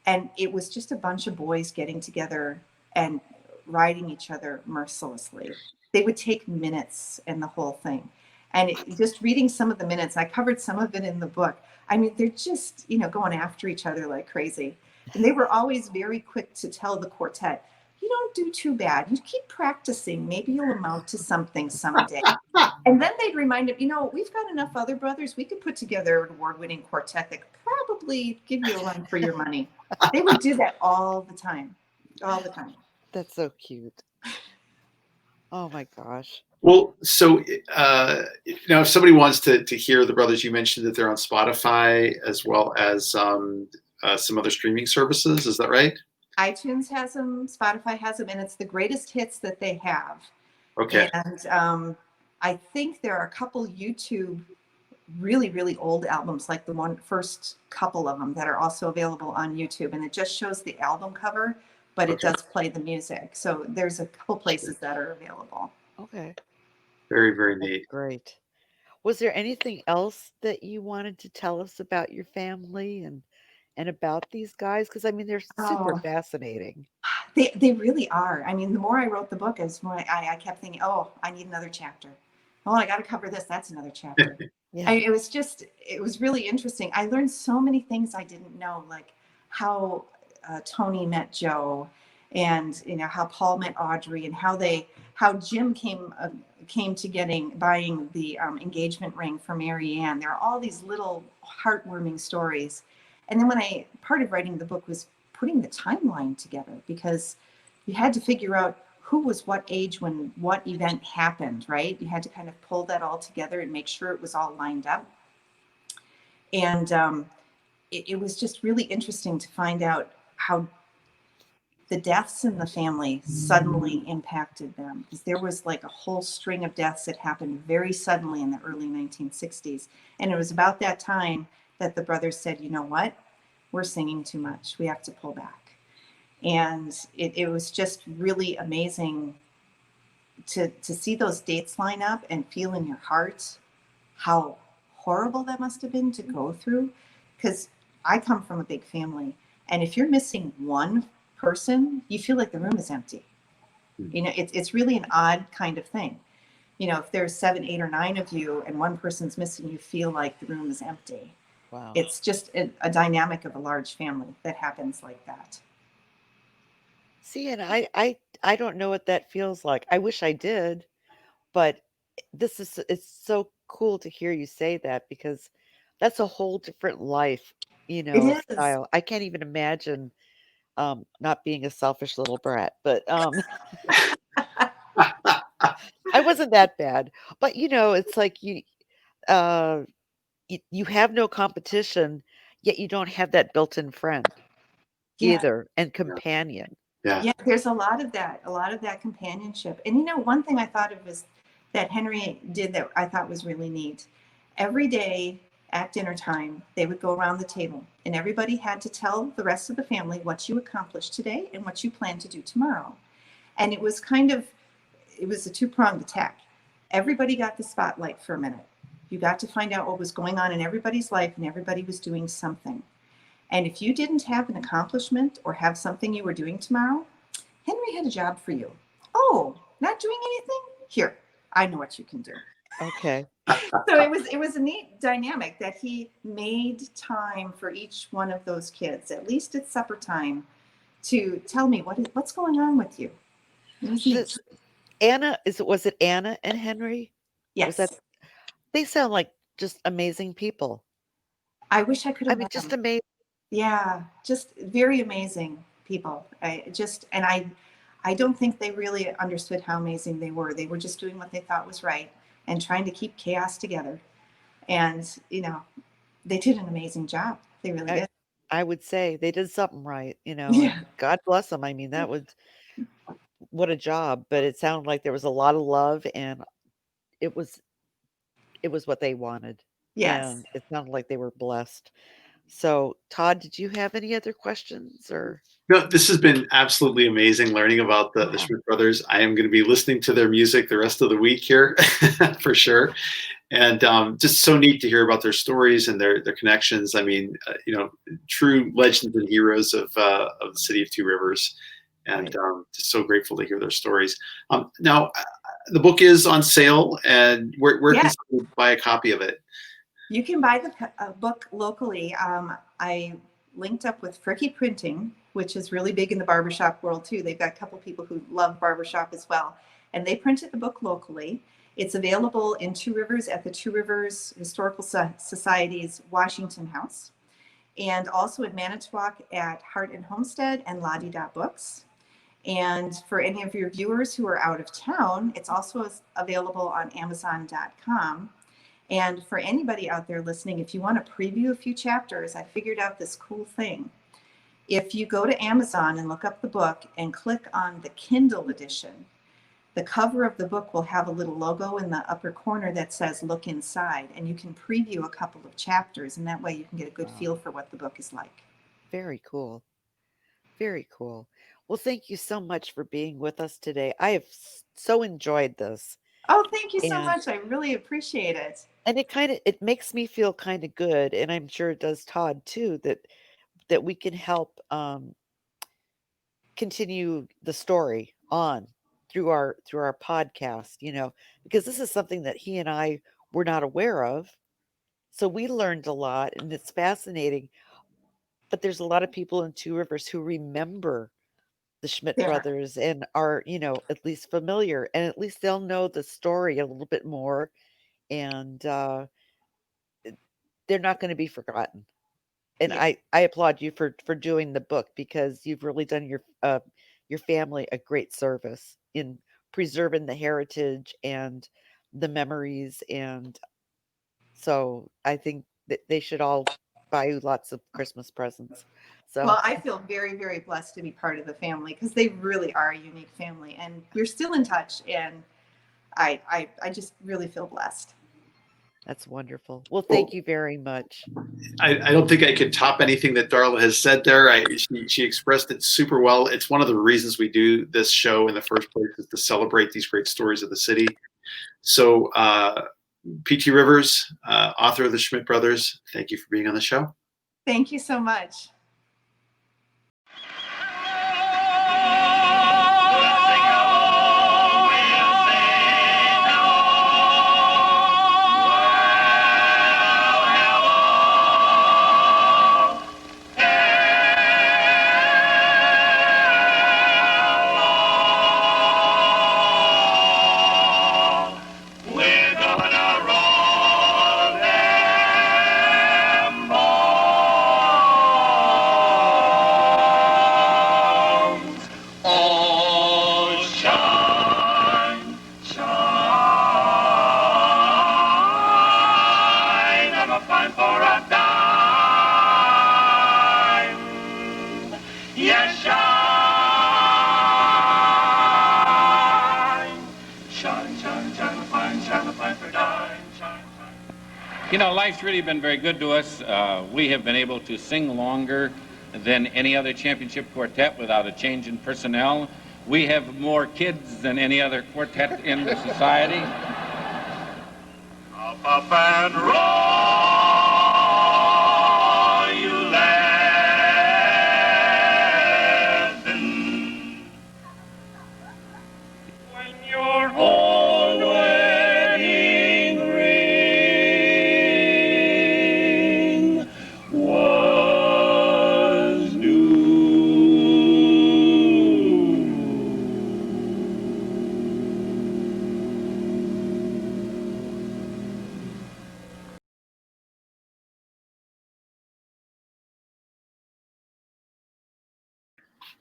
D: And it was just a bunch of boys getting together and riding each other mercilessly. They would take minutes and the whole thing. And just reading some of the minutes, I covered some of it in the book. I mean, they're just, you know, going after each other like crazy. And they were always very quick to tell the quartet, you don't do too bad. You keep practicing. Maybe you'll amount to something someday. And then they'd remind him, we've got enough other brothers. We could put together an award-winning quartet that could probably give you a run for your money. They would do that all the time. All the time.
C: That's so cute. Oh my gosh.
B: Well, so if somebody wants to hear the brothers, you mentioned that they're on Spotify as well as some other streaming services. Is that right?
D: iTunes has them, Spotify has them, and it's the greatest hits that they have.
B: Okay.
D: And I think there are a couple YouTube really, really old albums, like the first couple of them that are also available on YouTube. And it just shows the album cover, but it does play the music. So there's a couple places that are available.
C: Okay.
B: Very, very neat.
C: Great. Was there anything else that you wanted to tell us about your family and about these guys? Because I mean, they're super fascinating.
D: They really are. I mean, the more I wrote the book, as more I kept thinking, oh, I need another chapter. Oh, I got to cover this. That's another chapter.
C: Yeah.
D: It was really interesting. I learned so many things I didn't know, like how Tony met Joe, and how Paul met Audrey, and how Jim came to buying the engagement ring for Mary Ann. There are all these little heartwarming stories. And then part of writing the book was putting the timeline together, because you had to figure out who was what age when what event happened, right? You had to kind of pull that all together and make sure it was all lined up. And it was just really interesting to find out how the deaths in the family suddenly impacted them, because there was like a whole string of deaths that happened very suddenly in the early 1960s. And it was about that time that the brothers said, you know what, we're singing too much. We have to pull back. And it was just really amazing to see those dates line up and feel in your heart how horrible that must have been to go through. Because I come from a big family, and if you're missing one person, you feel like the room is empty. It's really an odd kind of thing. If there's 7, 8, or 9 of you and one person's missing, you feel like the room is empty.
C: Wow.
D: It's just a dynamic of a large family that happens like that.
C: See, and I don't know what that feels like. I wish I did, but it's so cool to hear you say that, because that's a whole different life,
D: It is.
C: style. I can't even imagine not being a selfish little brat, but I wasn't that bad. But it's like uh you have no competition, yet you don't have that built-in friend either, and companion.
D: Yeah, there's a lot of that companionship. And one thing I thought of was that Henry did that I thought was really neat. Every day at dinner time, they would go around the table, and everybody had to tell the rest of the family what you accomplished today and what you plan to do tomorrow. And it was a two-pronged attack. Everybody got the spotlight for a minute. You got to find out what was going on in everybody's life, and everybody was doing something. And if you didn't have an accomplishment or have something you were doing tomorrow, Henry had a job for you. Oh, not doing anything? Here, I know what you can do.
C: Okay.
D: So it was a neat dynamic that he made time for each one of those kids, at least at supper time, to tell me what's going on with you.
C: Was it Anna and Henry?
D: Yes.
C: They sound like just amazing people.
D: I wish I could have.
C: I mean, just amazing.
D: Yeah, just very amazing people. I don't think they really understood how amazing they were. They were just doing what they thought was right and trying to keep chaos together. And, they did an amazing job. They really did.
C: I would say they did something right,
D: Yeah.
C: God bless them. I mean, that was what a job, but it sounded like there was a lot of love, and it was what they wanted.
D: Yes.
C: And it sounded like they were blessed. So, Todd, did you have any other questions or?
B: No, this has been absolutely amazing learning about the Schmitt Brothers. I am going to be listening to their music the rest of the week here for sure. And just so neat to hear about their stories and their connections. I mean, true legends and heroes of the city of Two Rivers. And just so grateful to hear their stories. Now, the book is on sale, and where can someone buy a copy of it?
D: You can buy the book locally. I linked up with Fricky Printing, which is really big in the barbershop world too. They've got a couple people who love barbershop as well. And they printed the book locally. It's available in Two Rivers at the Two Rivers Historical Society's Washington House, and also in Manitowoc at Heart and Homestead and La Di Da Books. And for any of your viewers who are out of town, it's also available on Amazon.com. And for anybody out there listening, if you want to preview a few chapters, I figured out this cool thing. If you go to Amazon and look up the book and click on the Kindle edition, the cover of the book will have a little logo in the upper corner that says "Look Inside," and you can preview a couple of chapters, and that way you can get a good feel for what the book is like.
C: Very cool. Very cool. Well, thank you so much for being with us today. I have so enjoyed this.
D: Oh, thank you so
C: And
D: much. I really appreciate it.
C: and it makes me feel kind of good, and I'm sure it does Todd too, that we can help continue the story on through our podcast, because this is something that he and I were not aware of. So we learned a lot, and it's fascinating. But there's a lot of people in Two Rivers who remember the Schmitt
D: There.
C: brothers and are, at least familiar, and at least they'll know the story a little bit more, and they're not going to be forgotten. And
D: Yeah.
C: I applaud you for doing the book, because you've really done your family a great service in preserving the heritage and the memories, and so I think that they should all buy you lots of Christmas presents. So
D: Well, I feel very, very blessed to be part of the family because they really are a unique family, and we're still in touch. And I just really feel blessed.
C: that's wonderful. Well, thank you very much.
B: I don't think I could top anything that Darla has said there. She expressed it super well. It's one of the reasons we do this show in the first place, is to celebrate these great stories of the city. So, P.T. Rivers, author of the Schmitt Brothers, thank you for being on the show.
D: Thank you so much.
E: You know, life's really been very good to us. We have been able to sing longer than any other championship quartet without a change in personnel. We have more kids than any other quartet in the society. Up and roll, you land. When you're old, wedding ring was new.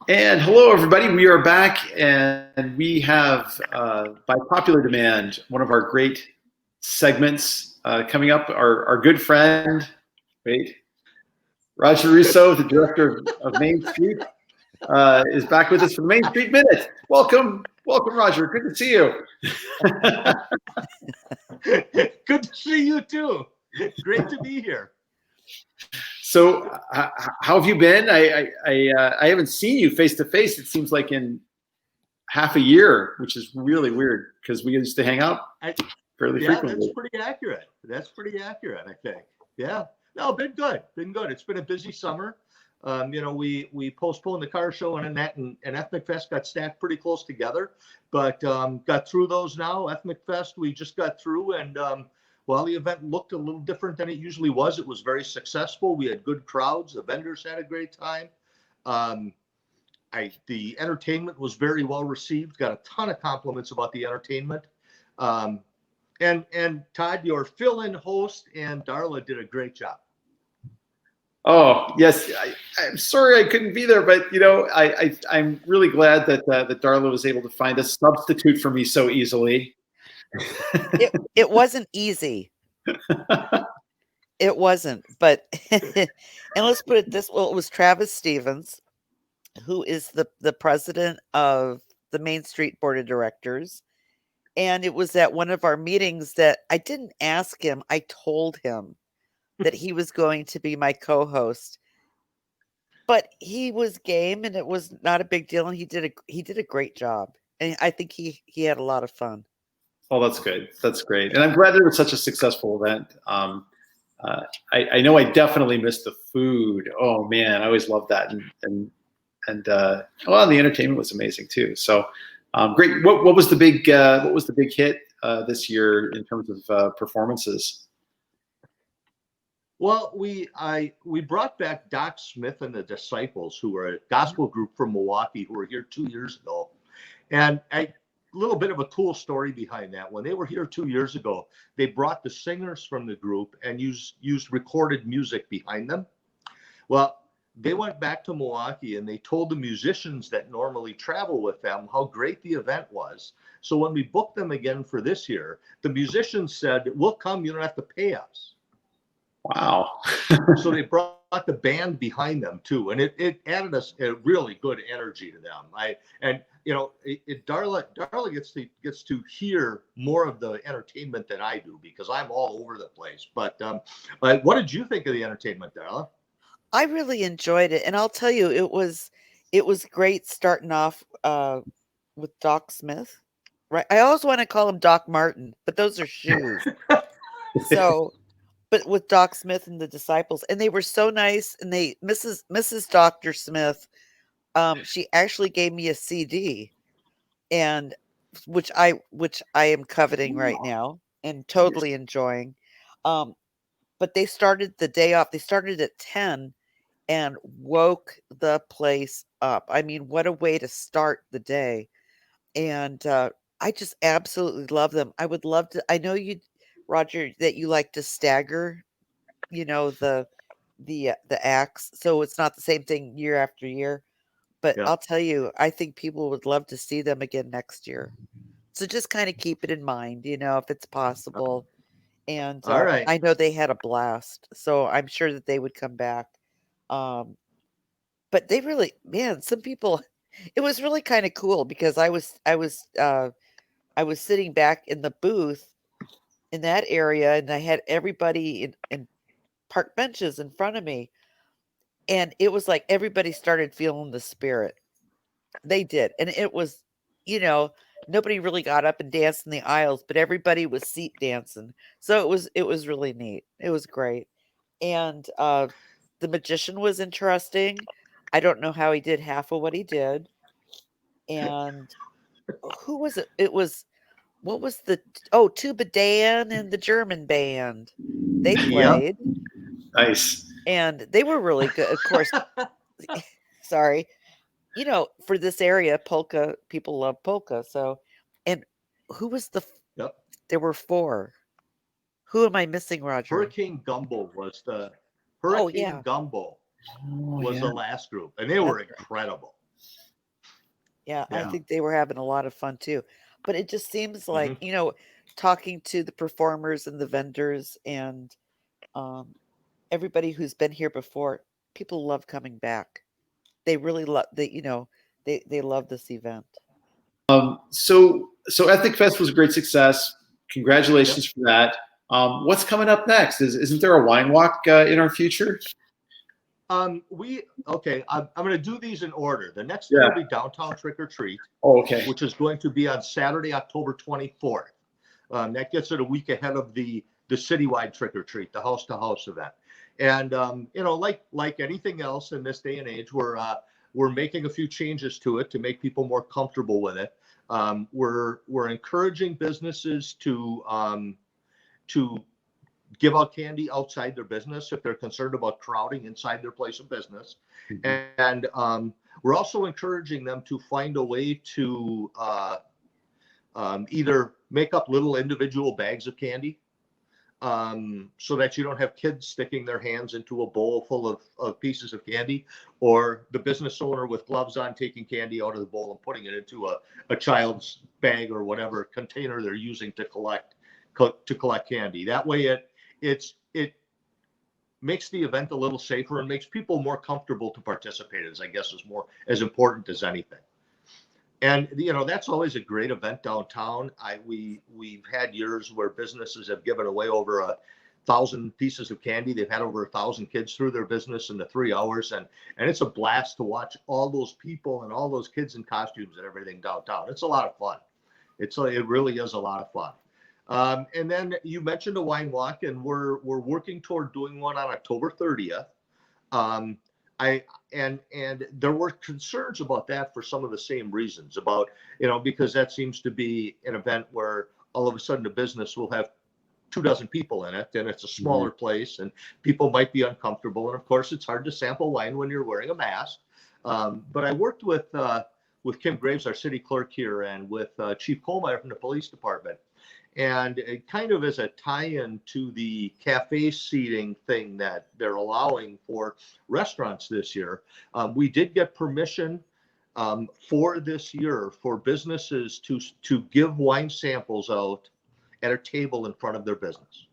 B: And hello, everybody. We are back, and we have, by popular demand, one of our great segments coming up. Our good friend, Roger Russove, the director of Main Street, is back with us for the Main Street Minute. Welcome, Roger. Good to see you.
F: Good to see you too. Great to be here.
B: So, how have you been? I haven't seen you face to face. It seems like in half a year, which is really weird because we used to hang out fairly frequently.
F: That's pretty accurate, I think. Yeah. No, been good. It's been a busy summer. We postponed the car show and Ethnic Fest got stacked pretty close together, but got through those now. Ethnic Fest, we just got through, and while the event looked a little different than it usually was, it was very successful. We had good crowds. The vendors had a great time. the entertainment was very well received. Got a ton of compliments about the entertainment. And Todd, your fill-in host, and Darla did a great job.
B: Oh yes, I'm sorry I couldn't be there, but I'm really glad that that Darla was able to find a substitute for me so easily.
C: It wasn't easy. It wasn't, but and let's put it this well, it was Travis Stevens, who is the president of the Main Street Board of Directors. And it was at one of our meetings that I didn't ask him, I told him that he was going to be my co-host. But he was game and it was not a big deal, and he did a great job. And I think he had a lot of fun.
B: Oh, that's good. That's great. And I'm glad it was such a successful event. I know I definitely missed the food. Oh man, I always loved that. And well, the entertainment was amazing too. So great. What was the big hit this year in terms of performances?
F: Well, we brought back Doc Smith and the Disciples, who were a gospel group from Milwaukee, who were here 2 years ago. And a little bit of a cool story behind that. When they were here 2 years ago, they brought the singers from the group and used recorded music behind them. Well, they went back to Milwaukee and they told the musicians that normally travel with them how great the event was. So when we booked them again for this year, the musicians said, "We'll come, you don't have to pay us."
B: Wow.
F: So they brought the band behind them too, and it added us a really good energy to them. Darla gets to hear more of the entertainment than I do because I'm all over the place. But what did you think of the entertainment, Darla?
C: I really enjoyed it, and I'll tell you, it was great starting off with Doc Smith. Right, I always want to call him Doc Martin, but those are shoes. So, but with Doc Smith and the Disciples, and they were so nice. And Mrs. Dr. Smith, she actually gave me a CD, and which I am coveting right now and totally enjoying. But they started the day off. They started at 10 and woke the place up. I mean, what a way to start the day. And I just absolutely love them. I would love to. I know you, Roger, that you like to stagger, the acts, so it's not the same thing year after year. But
F: Yeah.
C: I'll tell you, I think people would love to see them again next year. So just kind of keep it in mind, if it's possible. And
F: All right.
C: I know they had a blast, so I'm sure that they would come back. Um, but they really, man, some people, it was really kind of cool because I was sitting back in the booth in that area, and I had everybody in park benches in front of me, and it was like everybody started feeling the spirit. They did, and it was, you know, nobody really got up and danced in the aisles, but everybody was seat dancing. So it was really neat. It was great. And the magician was interesting. I don't know how he did half of what he did. And who was it? It was what was Tuba Dan and the German band. They
F: Yeah.
C: played
B: Nice.
C: and they were really good. Of course, sorry. For this area, polka, people love polka. So, and who was
F: Yep.
C: there were four. Who am I missing, Roger?
F: Hurricane Gumbo was the
C: Oh,
F: Hurricane
C: yeah.
F: Gumbo
B: Oh,
F: was
B: yeah.
F: the last group, and they were
C: That's right.
F: incredible.
C: Yeah, I
F: Yeah.
C: think they were having a lot of fun too. But it just seems like,
F: Mhm.
C: talking to the performers and the vendors and um, everybody who's been here before, people love coming back. They really love they love this event.
B: So Ethnic Fest was a great success. Congratulations
F: Yep.
B: for that. What's coming up next? Isn't there a wine walk in our future?
F: I'm going to do these in order. The next one will be Downtown Trick or Treat,
B: Oh, okay.
F: which is going to be on Saturday, October 24th. That gets it a week ahead of the citywide Trick or Treat, the house to house event. And like anything else in this day and age, we're making a few changes to it to make people more comfortable with it. We're encouraging businesses to give out candy outside their business if they're concerned about crowding inside their place of business. And We're also encouraging them to find a way to either make up little individual bags of candy, so that you don't have kids sticking their hands into a bowl full of pieces of candy, or the business owner with gloves on taking candy out of the bowl and putting it into a child's bag or whatever container they're using to collect candy. That way it makes the event a little safer and makes people more comfortable to participate, as I guess is more as important as anything. And that's always a great event downtown. We've had years where businesses have given away over 1,000 pieces of candy. They've had over 1,000 kids through their business in the 3 hours, and it's a blast to watch all those people and all those kids in costumes and everything downtown. It's a lot of fun. It really is a lot of fun. And then you mentioned a wine walk, and we're working toward doing one on October 30th. And there were concerns about that for some of the same reasons, about, because that seems to be an event where all of a sudden a business will have 24 people in it, and it's a smaller place, and people might be uncomfortable. And of course, it's hard to sample wine when you're wearing a mask. But I worked with Kim Graves, our city clerk here, and with Chief Kohlmeyer from the police department. And it kind of as a tie-in to the cafe seating thing that they're allowing for restaurants this year, we did get permission for this year for businesses to give wine samples out at a table in front of their business.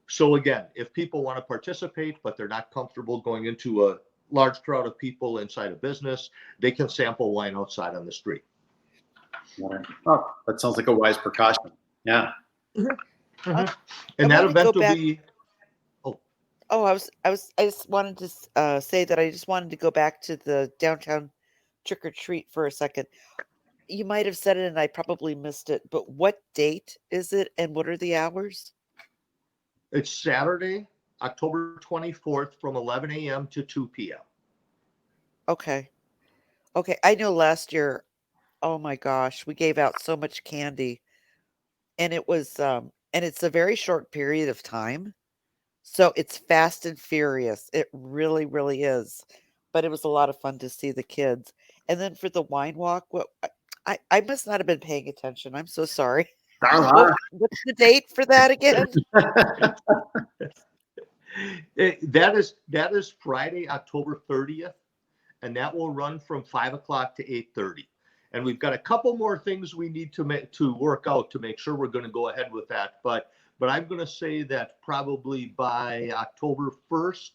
F: So again, if people want to participate, but they're not comfortable going into a large crowd of people inside a business, they can sample wine outside on the street.
B: Oh, that sounds like a wise precaution. Yeah.
F: And that event will be.
C: I just wanted to say that I just wanted to go back to the downtown trick or treat for a second. You might have said it and I probably missed it, but what date is it and what are the hours?
F: It's Saturday, October 24th from 11 a.m. to 2 p.m.
C: Okay. I know last year, oh my gosh, we gave out so much candy, and it was and it's a very short period of time. So it's fast and furious. It really, really is. But it was a lot of fun to see the kids. And then for the wine walk, I must not have been paying attention. I'm so sorry. What's the date for that again?
F: That is Friday, October 30th, and that will run from 5 o'clock to 8:30. And we've got a couple more things we need to work out to make sure we're going to go ahead with that. But I'm going to say that probably by October 1st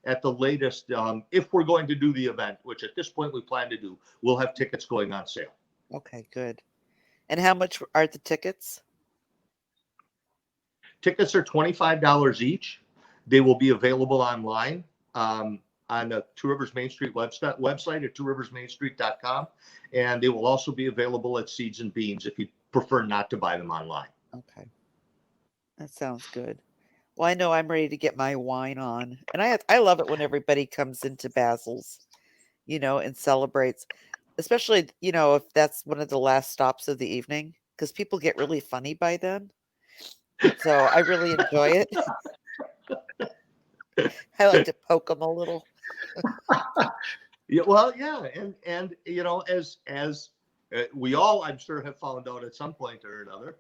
F: at the latest, if we're going to do the event, which at this point we plan to do, we'll have tickets going on sale.
C: Okay, good. And how much are the tickets?
F: Tickets are $25 each. They will be available online on the Two Rivers Main Street website at tworiversmainstreet.com. And they will also be available at Seeds and Beans if you prefer not to buy them online.
C: Okay. That sounds good. Well, I know I'm ready to get my wine on. And I love it when everybody comes into Basil's, and celebrates. Especially, if that's one of the last stops of the evening, because people get really funny by then. So I really enjoy it. I like to poke them a little.
F: Yeah, well, yeah, and as we all, I'm sure, have found out at some point or another,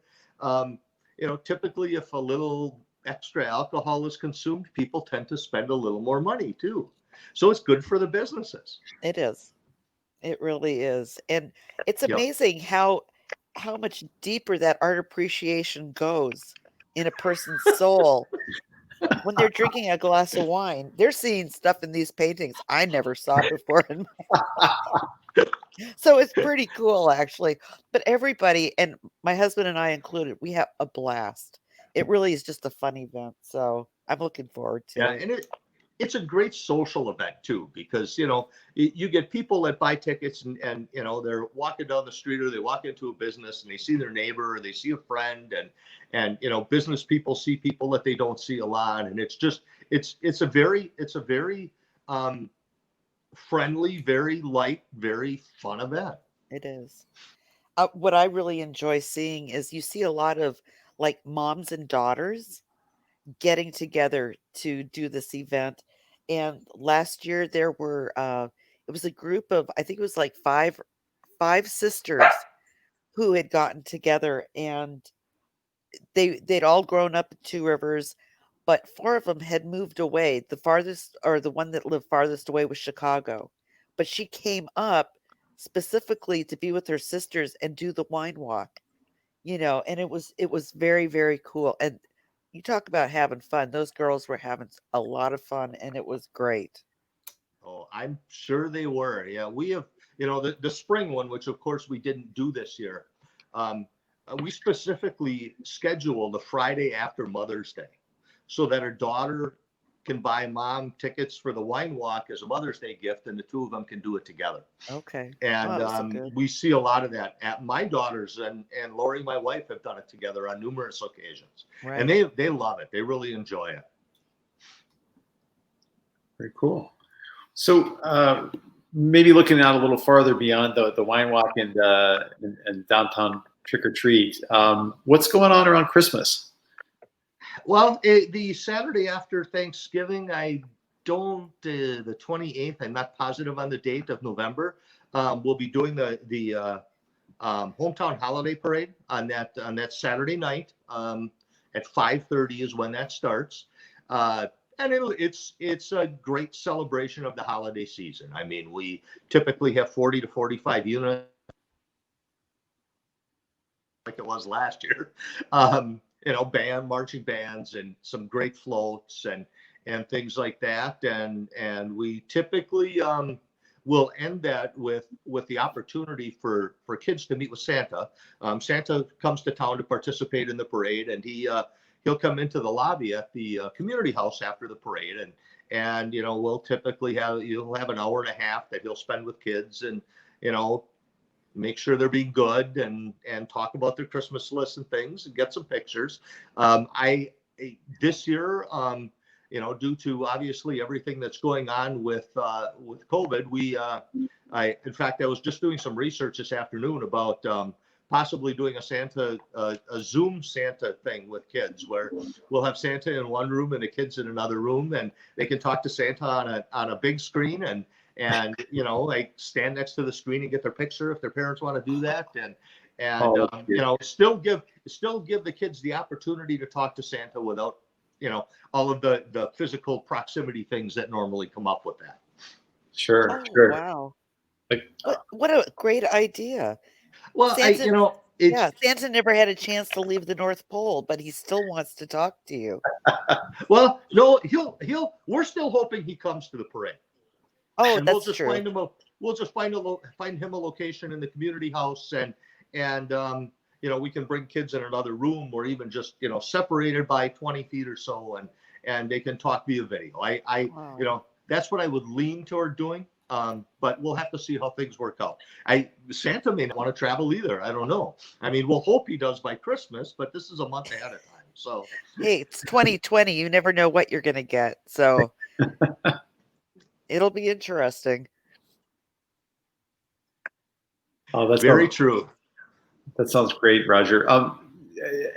F: typically if a little extra alcohol is consumed, people tend to spend a little more money too. So it's good for the businesses.
C: It is. It really is. And it's amazing how much deeper that art appreciation goes in a person's soul. When they're drinking a glass of wine, they're seeing stuff in these paintings I never saw before. So it's pretty cool, actually. But everybody, and my husband and I included, we have a blast. It really is just a fun event. So I'm looking forward to it.
F: And it's a great social event too, because you get people that buy tickets and they're walking down the street or they walk into a business and they see their neighbor or they see a friend, and business people see people that they don't see a lot, and it's a very friendly, very light, very fun event.
C: It is. What I really enjoy seeing is you see a lot of like moms and daughters getting together to do this event. And last year there were it was a group of, I think it was like five sisters who had gotten together, and they'd all grown up in Two Rivers, but four of them had moved away. The farthest, or the one that lived farthest away, was Chicago, but she came up specifically to be with her sisters and do the wine walk, and it was very, very cool. And you talk about having fun. Those girls were having a lot of fun, and it was great.
F: Oh, I'm sure they were. Yeah, we have, the spring one, which of course we didn't do this year. Um, we specifically scheduled the Friday after Mother's Day so that her daughter can buy mom tickets for the wine walk as a Mother's Day gift, and the two of them can do it together.
C: Okay.
F: And
C: Oh, that was so good.
F: we see a lot of that. At my daughters and Lori, my wife, have done it together on numerous occasions, and
C: Right.
F: they love it. They really enjoy it.
B: Very cool. So maybe looking out a little farther beyond the wine walk and downtown trick or treat, what's going on around Christmas?
F: Well, the Saturday after Thanksgiving, I don't, the 28th, I'm not positive on the date of November. We'll be doing the hometown holiday parade on that Saturday night. At 5:30 is when that starts. And it's a great celebration of the holiday season. I mean, we typically have 40 to 45 units, like it was last year. Marching bands and some great floats and things like that. And we typically will end that with the opportunity for kids to meet with Santa. Santa comes to town to participate in the parade, and he'll come into the lobby at the community house after the parade, and we'll typically you'll have an hour and a half that he'll spend with kids, and make sure they're being good and talk about their Christmas lists and things and get some pictures. This year, due to obviously everything that's going on with COVID, in fact, I was just doing some research this afternoon about possibly doing a Zoom Santa thing with kids, where we'll have Santa in one room and the kids in another room, and they can talk to Santa on a big screen and like stand next to the screen and get their picture if their parents want to do that, and still give the kids the opportunity to talk to Santa without all of the physical proximity things that normally come up with that.
B: Sure,
C: Oh,
B: sure.
C: wow.
B: Like,
C: What a great idea.
F: Well,
C: Santa,
F: it's
C: Santa never had a chance to leave the North Pole, but he still wants to talk to you.
F: well, no, we're still hoping he comes to the parade.
C: Oh,
F: And
C: that's
F: we'll just
C: true.
F: find him a location in the community house, and we can bring kids in another room, or even just separated by 20 feet or so, and they can talk via video.
C: Wow.
F: That's what I would lean toward doing, but we'll have to see how things work out. Santa may not want to travel either. I don't know. I mean, we'll hope he does by Christmas, but this is a month ahead of time, so.
C: Hey, it's 2020. You never know what you're going to get. So it'll be interesting.
B: oh, that's
F: Very true.
B: That sounds great, Roger.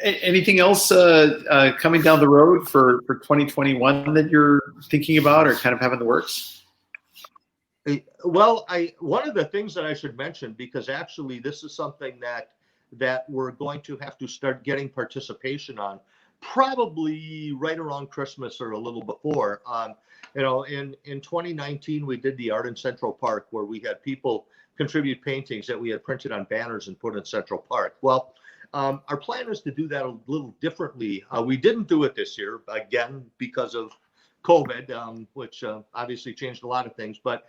B: Anything else coming down the road for 2021 that you're thinking about or kind of have in the works?
F: Well, one of the things that I should mention, because actually this is something that we're going to have to start getting participation on, probably right around Christmas or a little before. In 2019, we did the Art in Central Park, where we had people contribute paintings that we had printed on banners and put in Central Park. Well, our plan is to do that a little differently. We didn't do it this year, again, because of COVID, which obviously changed a lot of things. But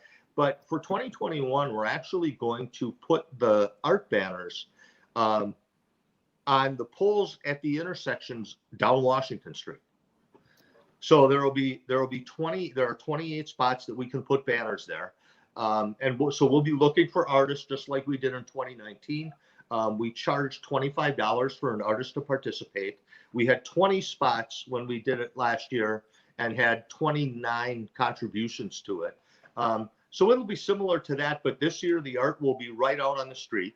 F: for 2021, we're actually going to put the art banners on the poles at the intersections down Washington Street. So there are 28 spots that we can put banners there. So we'll be looking for artists just like we did in 2019. We charged $25 for an artist to participate. We had 20 spots when we did it last year and had 29 contributions to it. So it'll be similar to that, but this year the art will be right out on the street.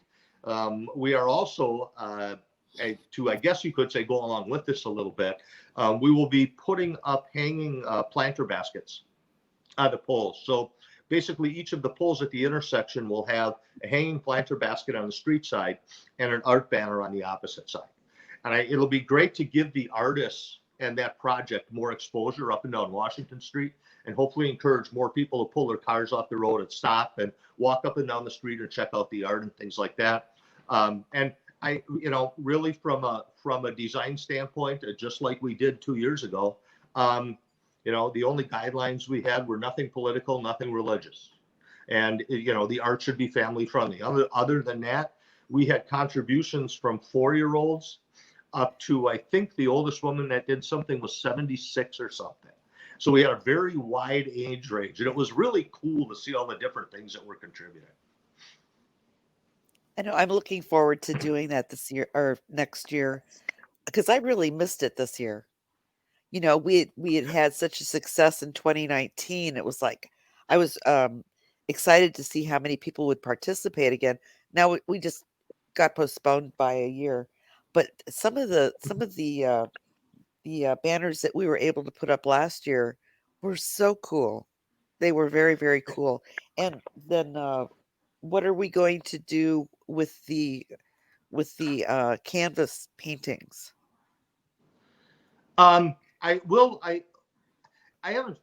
F: We are also, I guess you could say, go along with this a little bit, we will be putting up hanging planter baskets on the poles. So basically each of the poles at the intersection will have a hanging planter basket on the street side and an art banner on the opposite side. And it'll be great to give the artists and that project more exposure up and down Washington Street, and hopefully encourage more people to pull their cars off the road and stop and walk up and down the street and check out the art and things like that. And I, really from a design standpoint, just like we did 2 years ago, the only guidelines we had were nothing political, nothing religious. And, the art should be family friendly. Other than that, we had contributions from 4-year-olds up to, I think the oldest woman that did something was 76 or something. So we had a very wide age range, and it was really cool to see all the different things that were contributing.
C: I know I'm looking forward to doing that this year or next year because I really missed it this year. We had had such a success in 2019. It was like I was excited to see how many people would participate again. Now we just got postponed by a year, but some of the banners that we were able to put up last year were so cool. They were very, very cool. And then, what are we going to do with the canvas paintings?
F: I will. I haven't.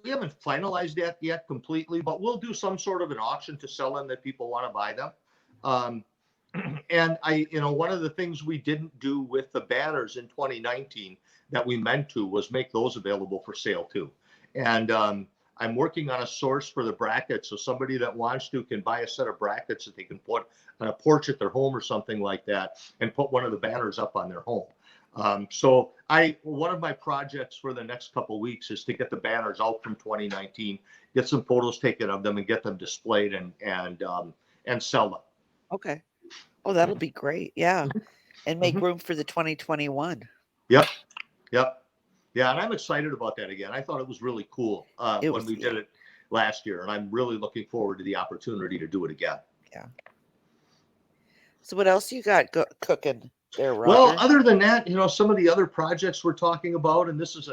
F: We haven't finalized that yet completely, but we'll do some sort of an auction to sell them that people want to buy them. And one of the things we didn't do with the banners in 2019 that we meant to was make those available for sale too. And I'm working on a source for the brackets, so somebody that wants to can buy a set of brackets that they can put on a porch at their home or something like that, and put one of the banners up on their home. So one of my projects for the next couple of weeks is to get the banners out from 2019, get some photos taken of them, and get them displayed and sell them.
C: Okay. Oh, that'll be great. Yeah. And make room for the 2021.
F: Yep. Yeah, and I'm excited about that again. I thought it was really cool when we did it last year, and I'm really looking forward to the opportunity to do it again.
C: Yeah. So what else you got cooking there, Roger?
F: Well, other than that, some of the other projects we're talking about, and this is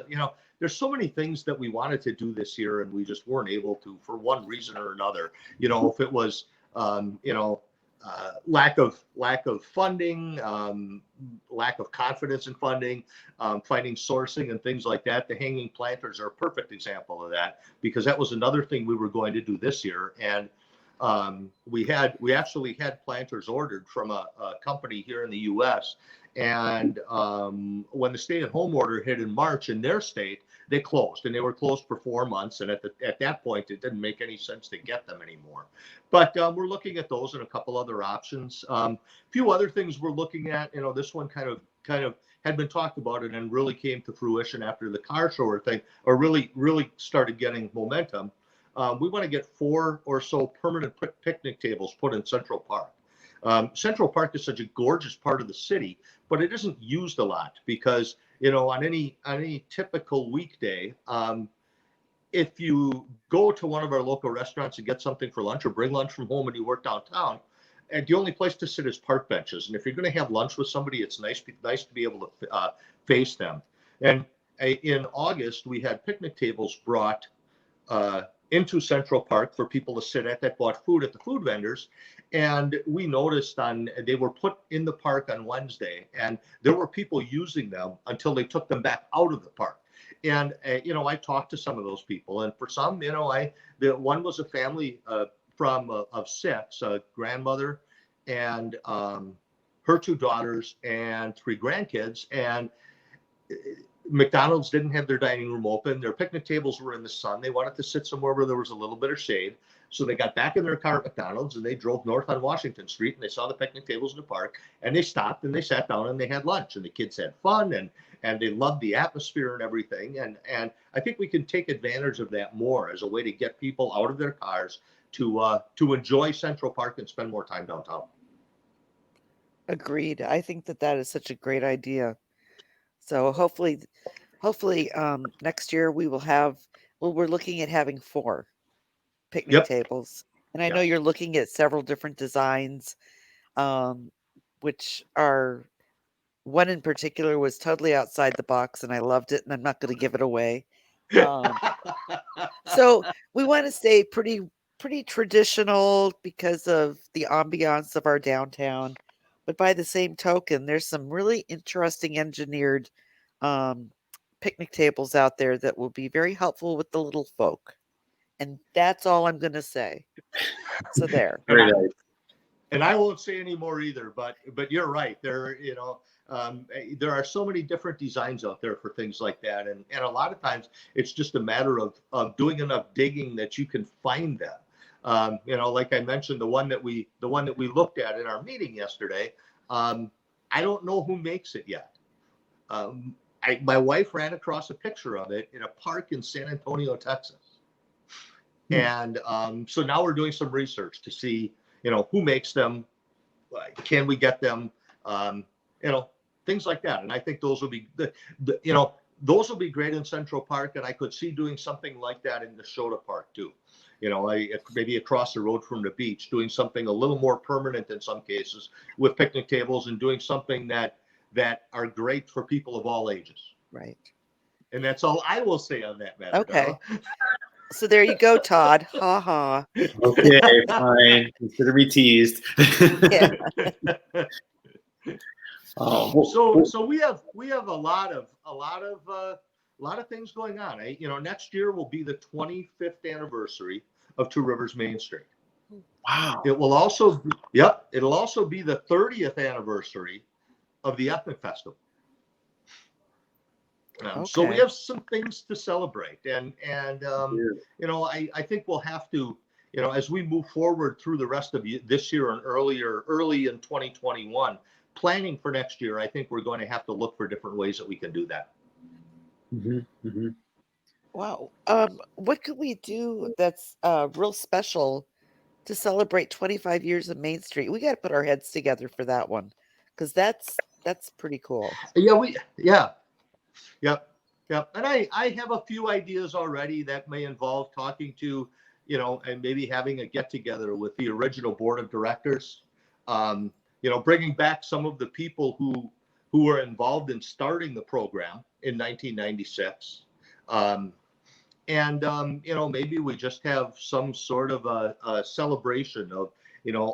F: there's so many things that we wanted to do this year, and we just weren't able to for one reason or another. If it was lack of funding, lack of confidence in funding, finding sourcing and things like that. The hanging planters are a perfect example of that, because that was another thing we were going to do this year. And we actually had planters ordered from a company here in the US. And when the stay-at-home order hit in March in their state, they closed, and they were closed for 4 months. And at that point, it didn't make any sense to get them anymore. But we're looking at those and a couple other options. A few other things we're looking at. This one kind of had been talked about it and really came to fruition after the car show thing, or really started getting momentum. We want to get 4 or so permanent picnic tables put in Central Park. Central Park is such a gorgeous part of the city, but it isn't used a lot because, on any typical weekday, if you go to one of our local restaurants and get something for lunch or bring lunch from home and you work downtown, and the only place to sit is park benches. And if you're going to have lunch with somebody, it's nice to be able to face them. And in August, we had picnic tables brought into Central Park for people to sit at that bought food at the food vendors. And we noticed they were put in the park on Wednesday, and there were people using them until they took them back out of the park. And, I talked to some of those people, and for some, the one was a family of 6, a grandmother and her 2 daughters and 3 grandkids. And McDonald's didn't have their dining room open. Their picnic tables were in the sun. They wanted to sit somewhere where there was a little bit of shade. So they got back in their car at McDonald's and they drove north on Washington Street, and they saw the picnic tables in the park, and they stopped and they sat down and they had lunch, and the kids had fun, and they loved the atmosphere and everything. And I think we can take advantage of that more as a way to get people out of their cars to enjoy Central Park and spend more time downtown.
C: Agreed. I think that is such a great idea. So hopefully, next year we will have. Well, we're looking at having 4 picnic tables, and I know you're looking at several different designs, which are one in particular was totally outside the box, and I loved it, and I'm not going to give it away. So we want to stay pretty pretty traditional because of the ambiance of our downtown. But by the same token, there's some really interesting engineered um, picnic tables out there that will be very helpful with the little folk. And that's all I'm going to say. So there.
F: And
B: Very
F: I,
B: nice.
F: and I won't say any more either, but you're right. There are so many different designs out there for things like that, and a lot of times it's just a matter of doing enough digging that you can find them. Like I mentioned, the one that we looked at in our meeting yesterday. I don't know who makes it yet. My wife ran across a picture of it in a park in San Antonio, Texas. And so now we're doing some research to see, who makes them, can we get them, things like that. And I think those will be, those will be great in Central Park. And I could see doing something like that in Neshota Park too. Maybe across the road from the beach, doing something a little more permanent in some cases with picnic tables and doing something that are great for people of all ages.
C: Right.
F: And that's all I will say on that matter.
C: Okay.
F: Darla.
C: So there you go, Todd. Ha ha.
B: Okay, fine. Consider me teased.
C: Yeah.
F: So we have a lot of things going on. Next year will be the 25th anniversary of Two Rivers Main Street.
B: Wow.
F: It'll also be the 30th anniversary of the Ethnic Festival. So we have some things to celebrate, and I think we'll have to, as we move forward through the rest of this year and early in 2021, planning for next year, I think we're going to have to look for different ways that we can do that.
B: Mm-hmm, mm-hmm.
C: Wow. What could we do that's real special to celebrate 25 years of Main Street? We got to put our heads together for that one, because that's pretty cool.
F: Yep. And I have a few ideas already that may involve talking to, and maybe having a get together with the original board of directors. Bringing back some of the people who were involved in starting the program in 1996. Maybe we just have some sort of a celebration of,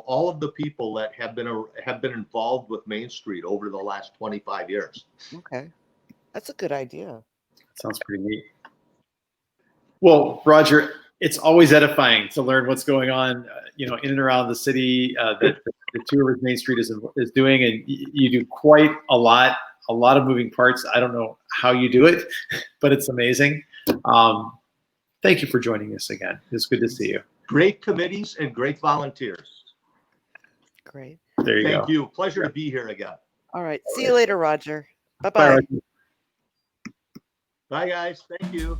F: all of the people that have been involved with Main Street over the last 25 years.
C: Okay. That's a good idea.
B: Sounds pretty neat. Well, Roger, it's always edifying to learn what's going on, in and around the city that the Two Rivers Main Street is doing, and you do quite a lot of moving parts. I don't know how you do it, but it's amazing. Thank you for joining us again. It's good to see you.
F: Great committees and great volunteers.
C: Great.
B: There you go.
F: Thank you. Pleasure to be here again.
C: All right. See you later, Roger.
B: Bye,
C: Bye-bye.
B: Roger.
F: Bye, guys. Thank you.